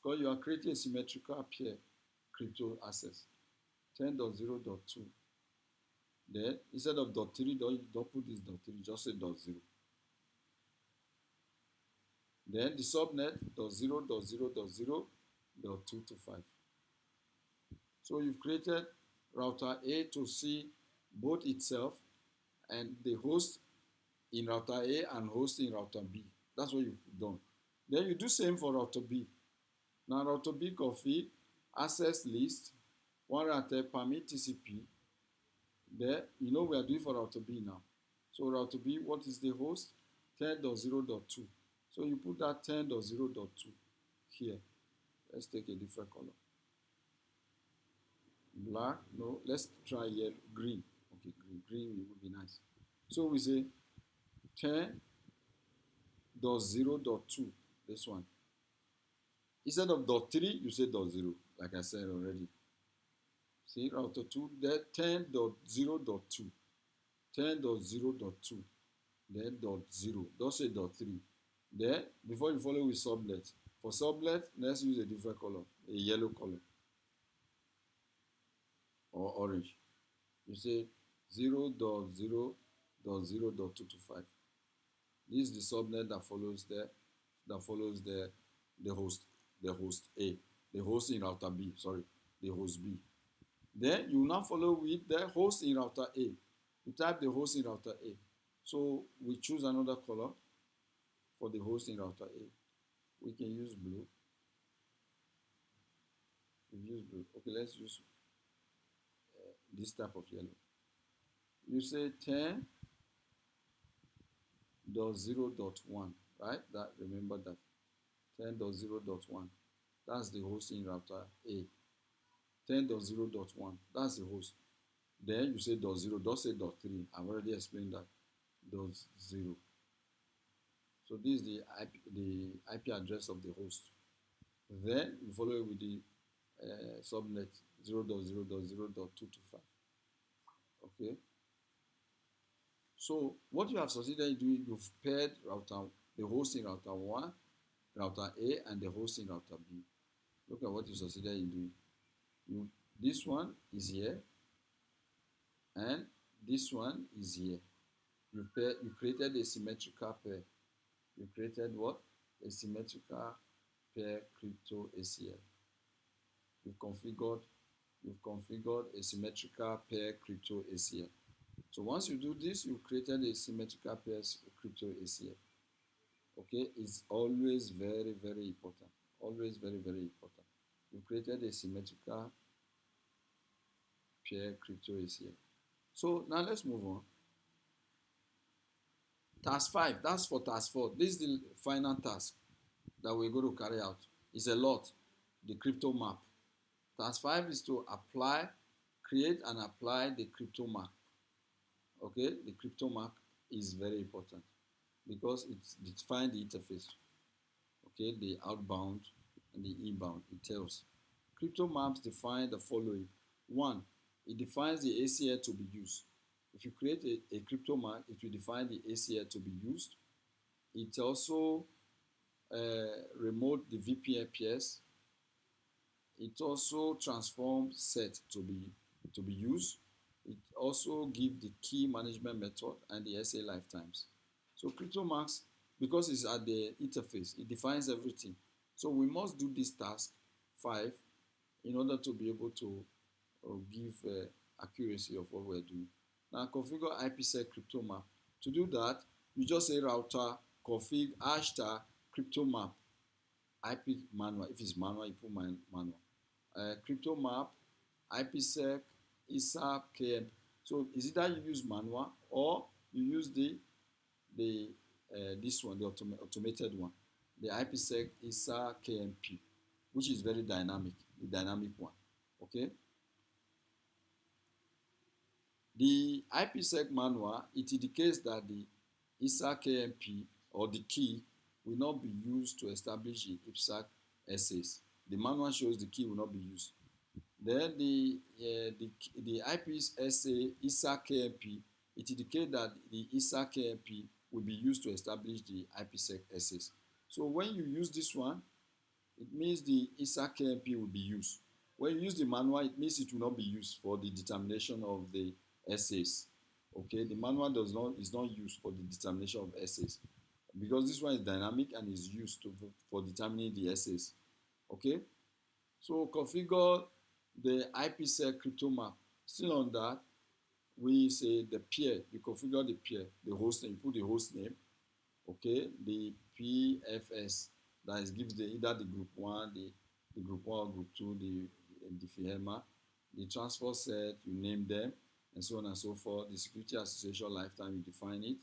Because you are creating a symmetrical pair crypto access. 10.0.2. Then instead of dot 3, don't put this dot 3, just say dot 0. Then the subnet dot 0.0.0.225. So you've created router A to see both itself and the host in router A and host in router B. That's what you've done. Then you do same for router B. Now router B config access list 110 permit TCP. There, you know we are doing for router B now. So router B, what is the host? 10.0.2. So you put that 10.0.2 here. Let's take a different color. Black, no, let's try yellow, green. Okay, green would be nice. So we say 10.0.2, this one. Instead of .3, you say .0, like I said already. See, router 2, there 10.0.2, 10.0.2, then .0, don't say .3. Then, before you follow with subnet, for subnet, let's use a different color, a yellow color, or orange. You say 0.0.0.225. This is the subnet that follows the host, the host A, the host in router B, sorry, the host B. Then you now follow with the host in router A. You type the host in router A. So we choose another color for the host in router A. We can use blue. We use blue. Okay, let's use this type of yellow. You say 10.0.1, right? That, remember that. 10.0.1. That's the host in router A. 10.0.1. That's the host. Then you say .0. Don't say .3. I've already explained that. .0. So this is the IP address of the host. Then you follow it with the subnet 0.0.0.225. Okay. So what you have succeeded in doing, you've paired the host in router 1, router A, and the host in router B. Look at what you succeeded in doing. This one is here, and this one is here. You created a symmetrical pair. You created what? A symmetrical pair crypto ACL. You've configured a symmetrical pair crypto ACL. So once you do this, you've created a symmetrical pair crypto ACL. Okay, it's always very, very important. Always very, very important. You've created a symmetrical pair crypto ACL. So now let's move on. Task 5, that's for task 4. This is the final task that we're going to carry out. It's a lot, the crypto map. Task 5 is to create and apply the crypto map. Okay, the crypto map is very important because it defines the interface. Okay, the outbound and the inbound. It tells. Crypto maps define the following. One, it defines the ACL to be used. If you create a crypto map, it will define the ACL to be used. It also remote the VPN PS. It also transforms set to be used. It also gives the key management method and the SA lifetimes. So CryptoMax, because it's at the interface, it defines everything. So we must do this task 5 in order to be able to give accuracy of what we're doing. Now configure IPsec CryptoMap. To do that, you just say router config hashtag CryptoMap IP manual. If it's manual, you put manual. Crypto map, IPsec, ISAP, KM. So is either you use manual or you use this one, the automated one, the IPsec ISA KMP, which is very dynamic, the dynamic one. Okay. The IPsec manual, it indicates that the ISA KMP or the key will not be used to establish the IPsec essays. The manual shows the key will not be used. Then the IPSA ISA KMP, it indicates that the ISA KMP will be used to establish the IPsec essays. So when you use this one, it means the ISA KMP will be used. When you use the manual, it means it will not be used for the determination of the essays. Okay, the manual is not used for the determination of essays because this one is dynamic and is used for determining the essays. Okay, so configure the IPsec crypto map. Still on that, we say the peer. You configure the peer, the host name. You put the host name. Okay, the PFS that is gives either the group 1, the group 1 or group 2, the FIHEMA, the transfer set, you name them, and so on and so forth. The security association lifetime, you define it.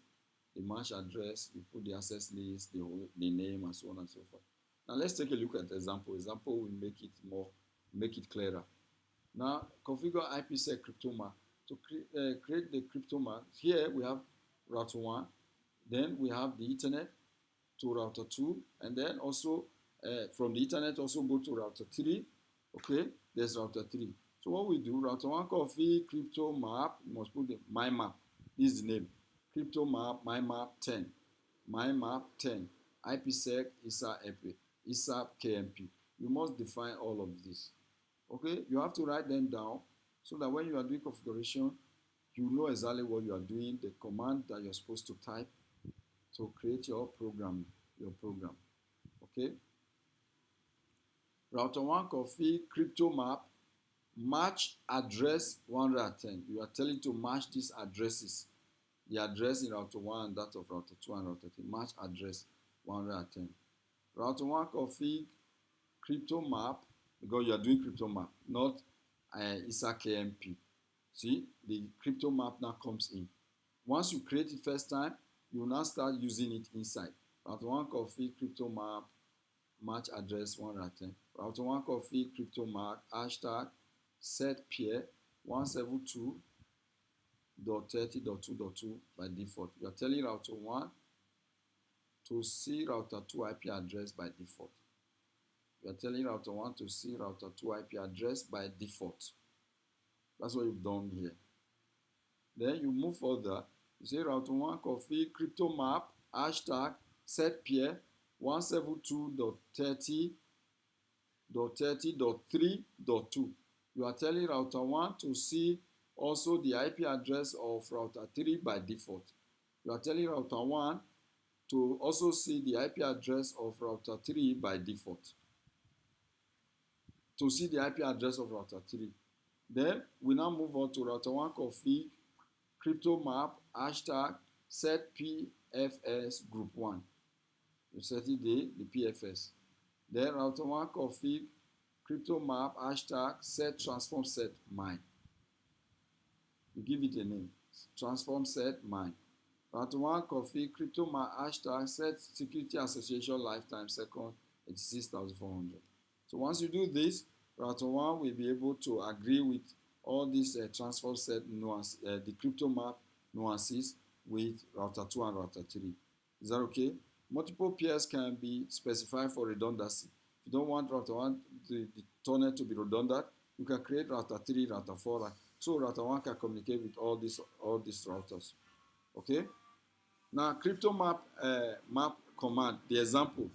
The match address, you put the access list, the name, and so on and so forth. Now let's take a look at example. Example will make it clearer. Now configure IPsec crypto map. To create the crypto map, here we have router 1. Then we have the Ethernet to router 2, and then also from the Ethernet also go to router 3. Okay, there's router 3. So what we do, router 1 config crypto map, you must put the my map. This is the name. Crypto map, my map 10. My map 10. IPsec, ISAP, KMP. You must define all of this. Okay, you have to write them down so that when you are doing configuration, you know exactly what you are doing, the command that you're supposed to type to create your program. Okay. Router 1 config crypto map match address 110. You are telling to match these addresses. The address in router 1 and that of router 2 and router 3. Match address 110. Router 1 config crypto map, because you are doing crypto map, not ISA KMP. See, the crypto map now comes in. Once you create it first time, you will now start using it inside. Router 1 config crypto map match address 110. Router 1 config crypto map hashtag set peer 172.30.2.2 by default. You are telling router 1 to see router 2 IP address by default. You are telling router 1 to see router 2 IP address by default. That's what you've done here. Then you move further. You say router 1 config crypto map hashtag set peer 172.30.3.2. You are telling router 1 to see also the IP address of router 3 by default. You are telling router 1 to also see the IP address of router 3 by default. To see the IP address of router 3. Then we now move on to router 1 config crypto map hashtag set PFS group 1. You set it the PFS. Then router 1 config crypto map hashtag set transform set mine. You give it a name. Transform set mine. Router 1 config crypto map hashtag set security association lifetime second 86,400. So once you do this, router 1 will be able to agree with all these transform set nuance, the crypto map nuances with router 2 and router 3. Is that okay? Multiple peers can be specified for redundancy. If you don't want router 1, the tunnel to be redundant, you can create router 3, router 4, so router 1 can communicate with all these routers. Okay? Now, crypto map map command, the example,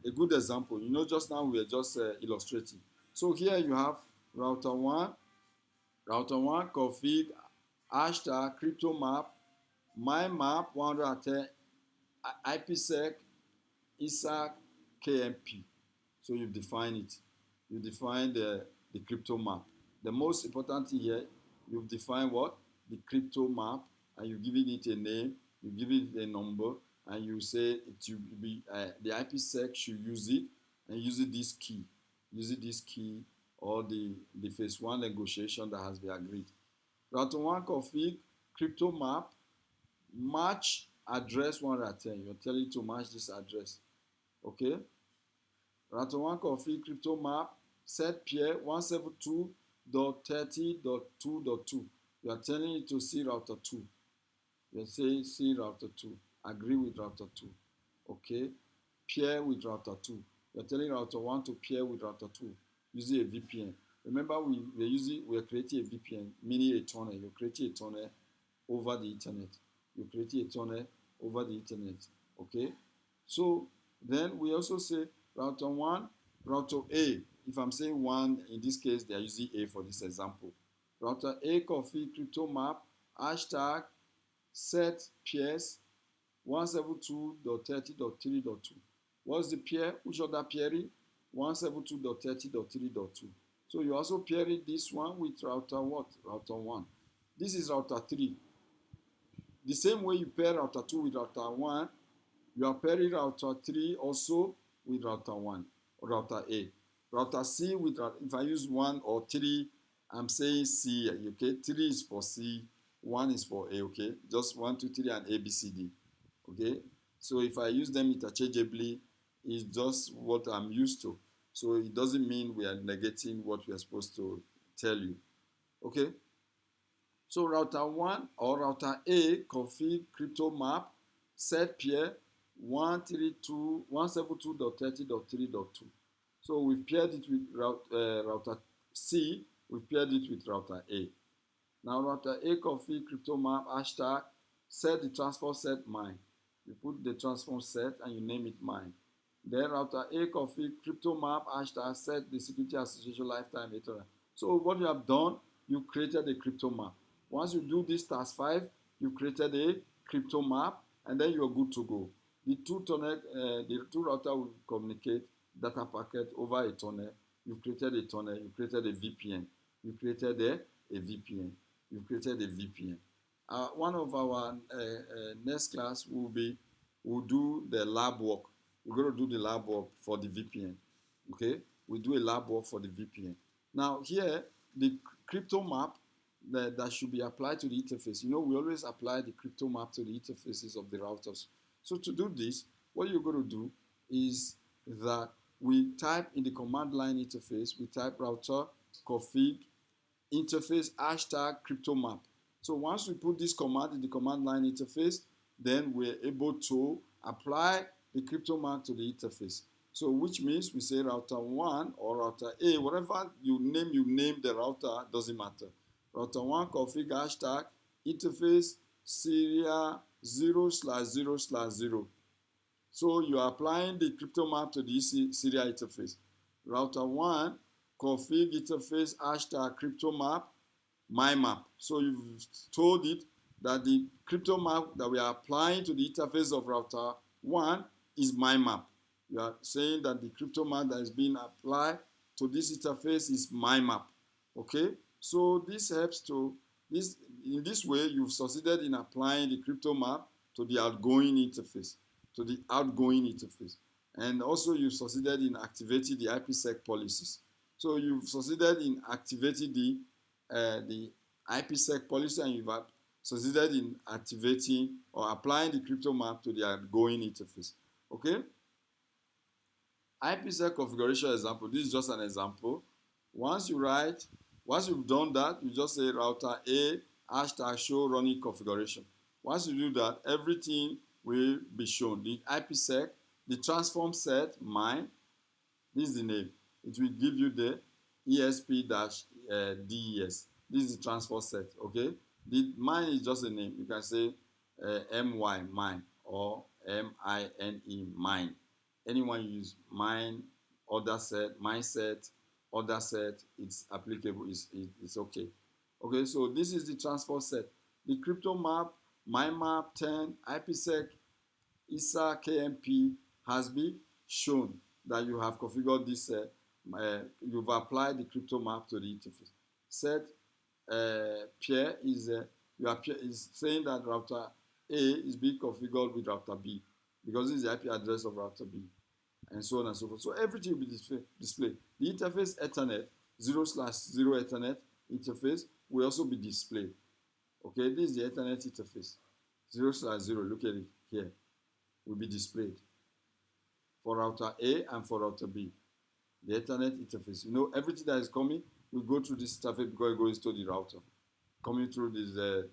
a good example. You know, just now we are just illustrating. So here you have router 1 config hashtag crypto map my map 110 IPsec ISAC KMP. So you've defined it. You define the crypto map. The most important thing here, you've defined what? The crypto map, and you've given it a name, you give it a number, and you say it should be the IPsec should use it and use it this key. Use it this key or the phase 1 negotiation that has been agreed. Router 1 config crypto map match address 110. You're telling it to match this address. Okay? Router 1 config crypto map set peer 172.30.2.2. You are telling it to see router 2. You say see router 2. Agree with router 2. Okay? Peer with router 2. You are telling router 1 to peer with router 2 using a VPN. Remember, we are creating a VPN, meaning a tunnel. You're creating a tunnel over the internet. You're creating a tunnel over the internet. Okay? So then we also say router 1, router A. If I'm saying 1, in this case, they are using A for this example. Router A config crypto map hashtag set peers 172.30.3.2. What's the peer? Which other peering? 172.30.3.2. So you also peering this one with router what? Router 1. This is router 3. The same way you pair router 2 with router 1, you are pairing router 3 also with router 1, router A. Router C with, if I use 1 or 3, I'm saying C, okay? 3 is for C, 1 is for A, okay? Just 1, 2, 3, and A, B, C, D, okay? So if I use them interchangeably, it's just what I'm used to. So it doesn't mean we are negating what we are supposed to tell you, okay? So router 1 or router A config crypto map set peer 172.172.30.3.2. So we've paired it with router C, we've paired it with router A. Now router A config crypto map hashtag set the transform set mine. You put the transform set and you name it mine. Then router A config crypto map hashtag set the security association lifetime etc. So what you have done, you created a crypto map. Once you do this task 5, you created a crypto map and then you're good to go. The two router will communicate data packet over a tunnel. You created a tunnel, you created a VPN. You created a VPN. You created a VPN. One of our next class will do the lab work. We're going to do the lab work for the VPN. Okay, we do a lab work for the VPN. Now here, the crypto map that should be applied to the interface. You know, we always apply the crypto map to the interfaces of the routers. So to do this, what you're going to do is that we type in the command line interface, we type router config interface hashtag crypto map. So once we put this command in the command line interface, then we're able to apply the crypto map to the interface. So which means we say router 1 or router A, whatever you name the router, doesn't matter. Router 1 config hashtag interface serial 0/0/0. So you are applying the crypto map to the serial interface. Router 1 config interface hashtag crypto map my map. So you've told it that the crypto map that we are applying to the interface of router 1 is my map. You are saying that the crypto map that is being applied to this interface is my map. Okay? So this helps to in this way you've succeeded in applying the crypto map to the outgoing interface, And also you've succeeded in activating the IPsec policies. So you've succeeded in activating the IPsec policy and you've succeeded in activating or applying the crypto map to the outgoing interface. Okay? IPsec configuration example. This is just an example. Once you've done that, you just say router A hashtag show running configuration. Once you do that, everything will be shown. The IPsec, the transform set, mine, this is the name. It will give you the ESP-DES. This is the transfer set, okay? The mine is just a name. You can say MY, mine, or MINE, mine. Anyone use mine, other set, mine set, other set, it's applicable, it's okay. Okay, so this is the transfer set. The crypto map, my map 10, IPsec, ISA, KMP has been shown that you have configured this, you've applied the crypto map to the interface. Set peer is saying that router A is being configured with router B because this is the IP address of router B, and so on and so forth. So everything will be displayed. The interface Ethernet 0/0 Ethernet interface will also be displayed. Okay, this is the Ethernet interface 0/0. Look at it here. Will be displayed for router A and for router B. The Ethernet interface. You know, everything that is coming will go through this interface because it goes to the router. Coming through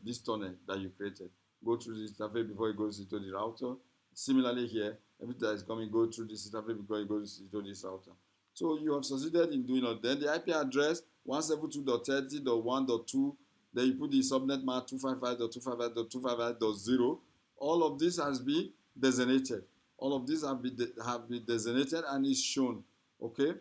this tunnel that you created. Go through this interface before it goes into the router. Similarly here, everything that is coming go through this interface before it goes into this router. So you have succeeded in doing it. Then the IP address 172.30.1.2. Then you put the subnet mask 255.255.255.0. All of this has been designated. All of these have been designated and is shown. Okay.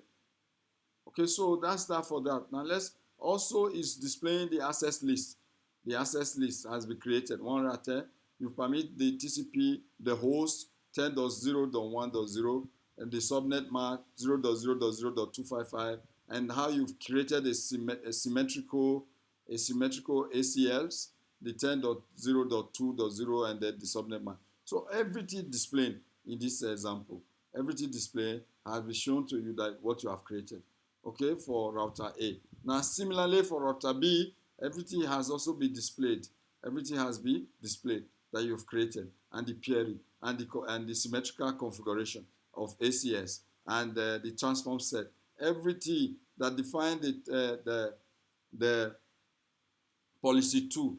Okay, so that's that for that. Now let's also is displaying the access list. The access list has been created. One router, you permit the TCP, the host 10.0.1.0 and the subnet mask 0.0.0.255, and how you've created a symmetrical ACLs, the 10.0.2.0 and then the subnet mask. So everything displayed in this example, everything displayed has been shown to you that what you have created. Okay, for router A. Now, similarly for router B, everything has also been displayed. Everything has been displayed that you've created, and the peering, and the symmetrical configuration of ACS, and the transform set. Everything that defines the Policy 2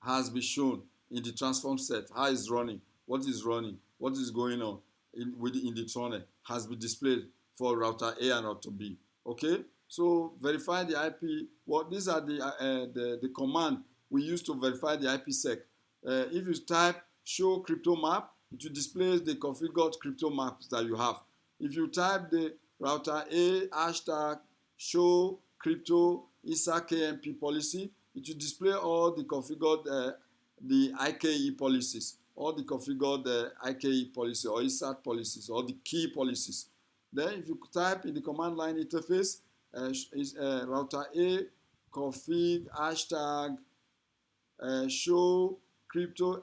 has been shown in the transform set. How it's running, what is going on in the tunnel has been displayed for router A and router B. Okay, so verify the IP. These are the command we use to verify the IPsec. If you type show crypto map, it will display the configured crypto maps that you have. If you type the router A hashtag show crypto ISA KMP policy, it will display all the configured the IKE policies, all the configured IKE policy or ISAT policies, or the key policies. Then if you type in the command line interface, router A config hashtag show crypto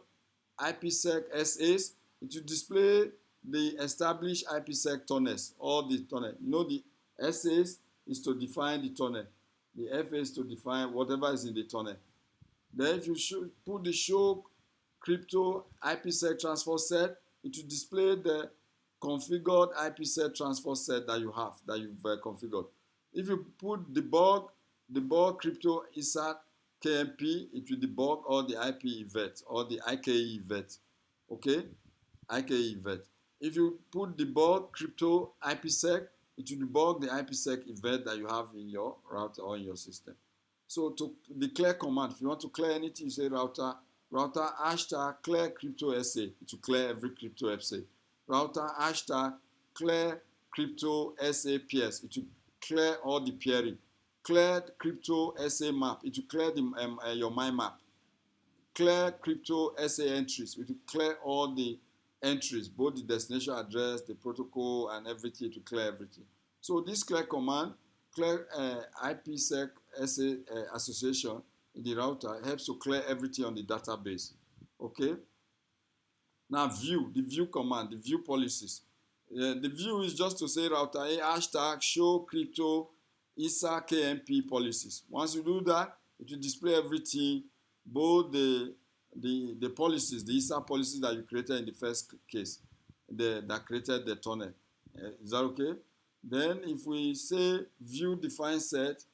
IPsec SAs, it will display the established IPsec tunnels, all the tunnel. You know, the SAs is to define the tunnel. The FA is to define whatever is in the tunnel. Then if you put the show crypto IPsec transfer set, it will display the configured IPsec transfer set that you have, that you've configured. If you put debug crypto ISAT KMP, it will debug all the IP events or the IKE events. Okay, IKE event. If you put debug crypto IPsec, it will debug the IPsec event that you have in your router or in your system. So to declare command, if you want to clear anything, you say router hashtag clear crypto SA. It will clear every crypto SA. Router hashtag clear crypto SAPS. It will clear all the peering. Clear crypto SA map. It will clear your my map. Clear crypto SA entries. It will clear all the entries, both the destination address, the protocol, and everything. To clear everything. So this clear command, clear IPsec SA association in the router, helps to clear everything on the database. Okay. Now the view command, the view policies. The view is just to say router A hashtag show crypto ISA KMP policies. Once you do that, it will display everything, both the policies, the ISA policies that you created in the first case, that created the tunnel. Is that okay? Then if we say view define set,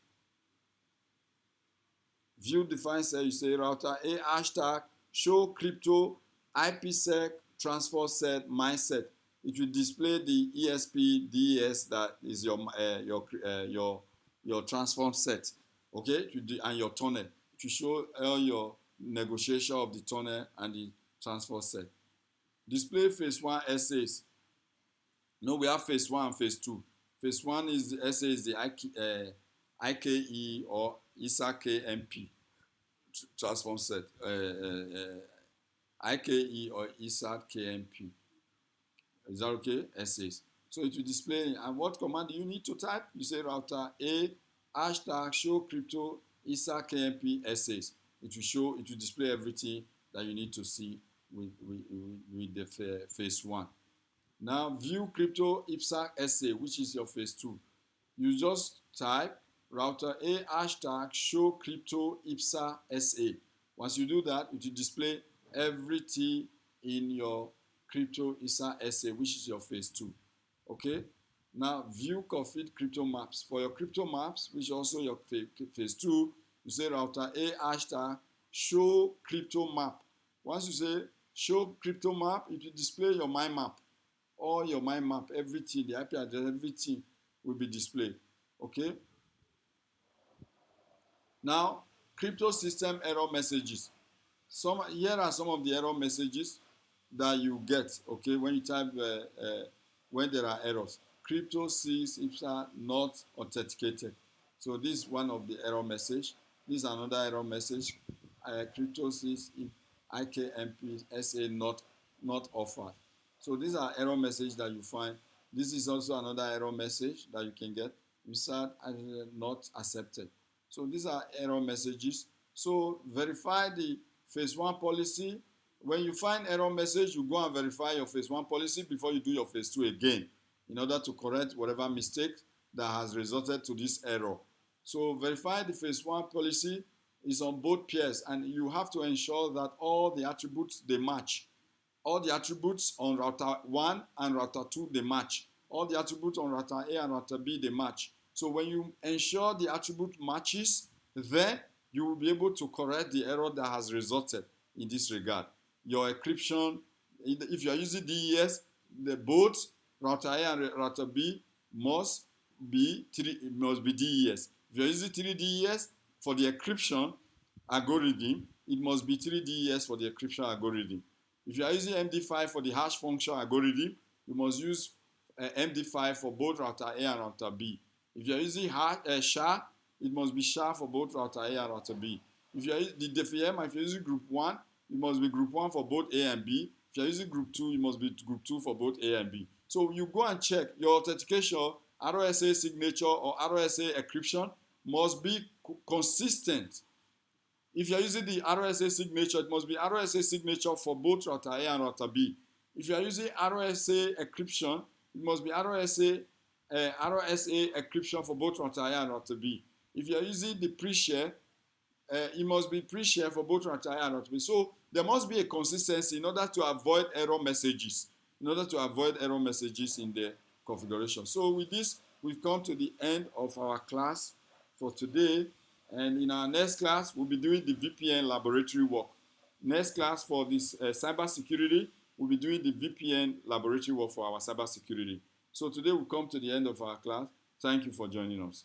you say router A hashtag show crypto IPsec transfer set my set. It will display the ESP DES that is your transform set. Okay, and your tunnel. To show all your negotiation of the tunnel and the transfer set. Display phase 1 essays. No, we have phase 1 and phase 2. Phase 1 is the essay is the IKE or ISA KMP transform set. IKE or ISA KMP. Is that okay? Essays. So it will display. And what command do you need to type? You say router A hashtag show crypto ISA KMP essays. It will display everything that you need to see with the phase 1. Now view crypto IPsec essay, which is your phase 2. You just type router A hashtag show crypto IPsec SA. Once you do that, it will display everything in your crypto ISA SA, which is your phase 2. Okay. Now view config crypto maps. For your crypto maps, which is also your phase 2, you say router A hashtag show crypto map. Once you say show crypto map, it will display your my map. All your my map, everything, the IP address, everything will be displayed. Okay. Now, crypto system error messages. Here are some of the error messages that you get. Okay, when you type when there are errors. Crypto sees IPsec not authenticated. So this is one of the error message. This is another error message. Crypto sees IKMP SA not offered. So these are error messages that you find. This is also another error message that you can get. IPsec not accepted. So these are error messages. So verify the phase 1 policy. When you find error message, you go and verify your phase 1 policy before you do your phase 2 again, in order to correct whatever mistake that has resulted to this error. So verify the phase 1 policy is on both pairs, and you have to ensure that all the attributes they match. All the attributes on router 1 and router 2 they match. All the attributes on router A and router B they match. So when you ensure the attribute matches, then you will be able to correct the error that has resulted in this regard. Your encryption, if you are using DES, the both router A and router B must be DES. If you are using 3DES for the encryption algorithm, it must be 3DES for the encryption algorithm. If you are using MD5 for the hash function algorithm, you must use MD5 for both router A and router B. If you are using SHA, it must be SHA for both router A and router B. If you are using the DFM, if you're using group 1, it must be group 1 for both A and B. If you're using group 2, it must be group 2 for both A and B. So you go and check your authentication, RSA signature or RSA encryption must be consistent. If you're using the RSA signature, it must be RSA signature for both router A and router B. If you are using RSA encryption, it must be RSA encryption for both router A and router B. If you are using the pre-share, it must be pre-share for both router A and router B. So there must be a consistency in order to avoid error messages, in the configuration. So with this, we've come to the end of our class for today. And in our next class, we'll be doing the VPN laboratory work. Next class for this cybersecurity, we'll be doing the VPN laboratory work for our cybersecurity. So today we've come to the end of our class. Thank you for joining us.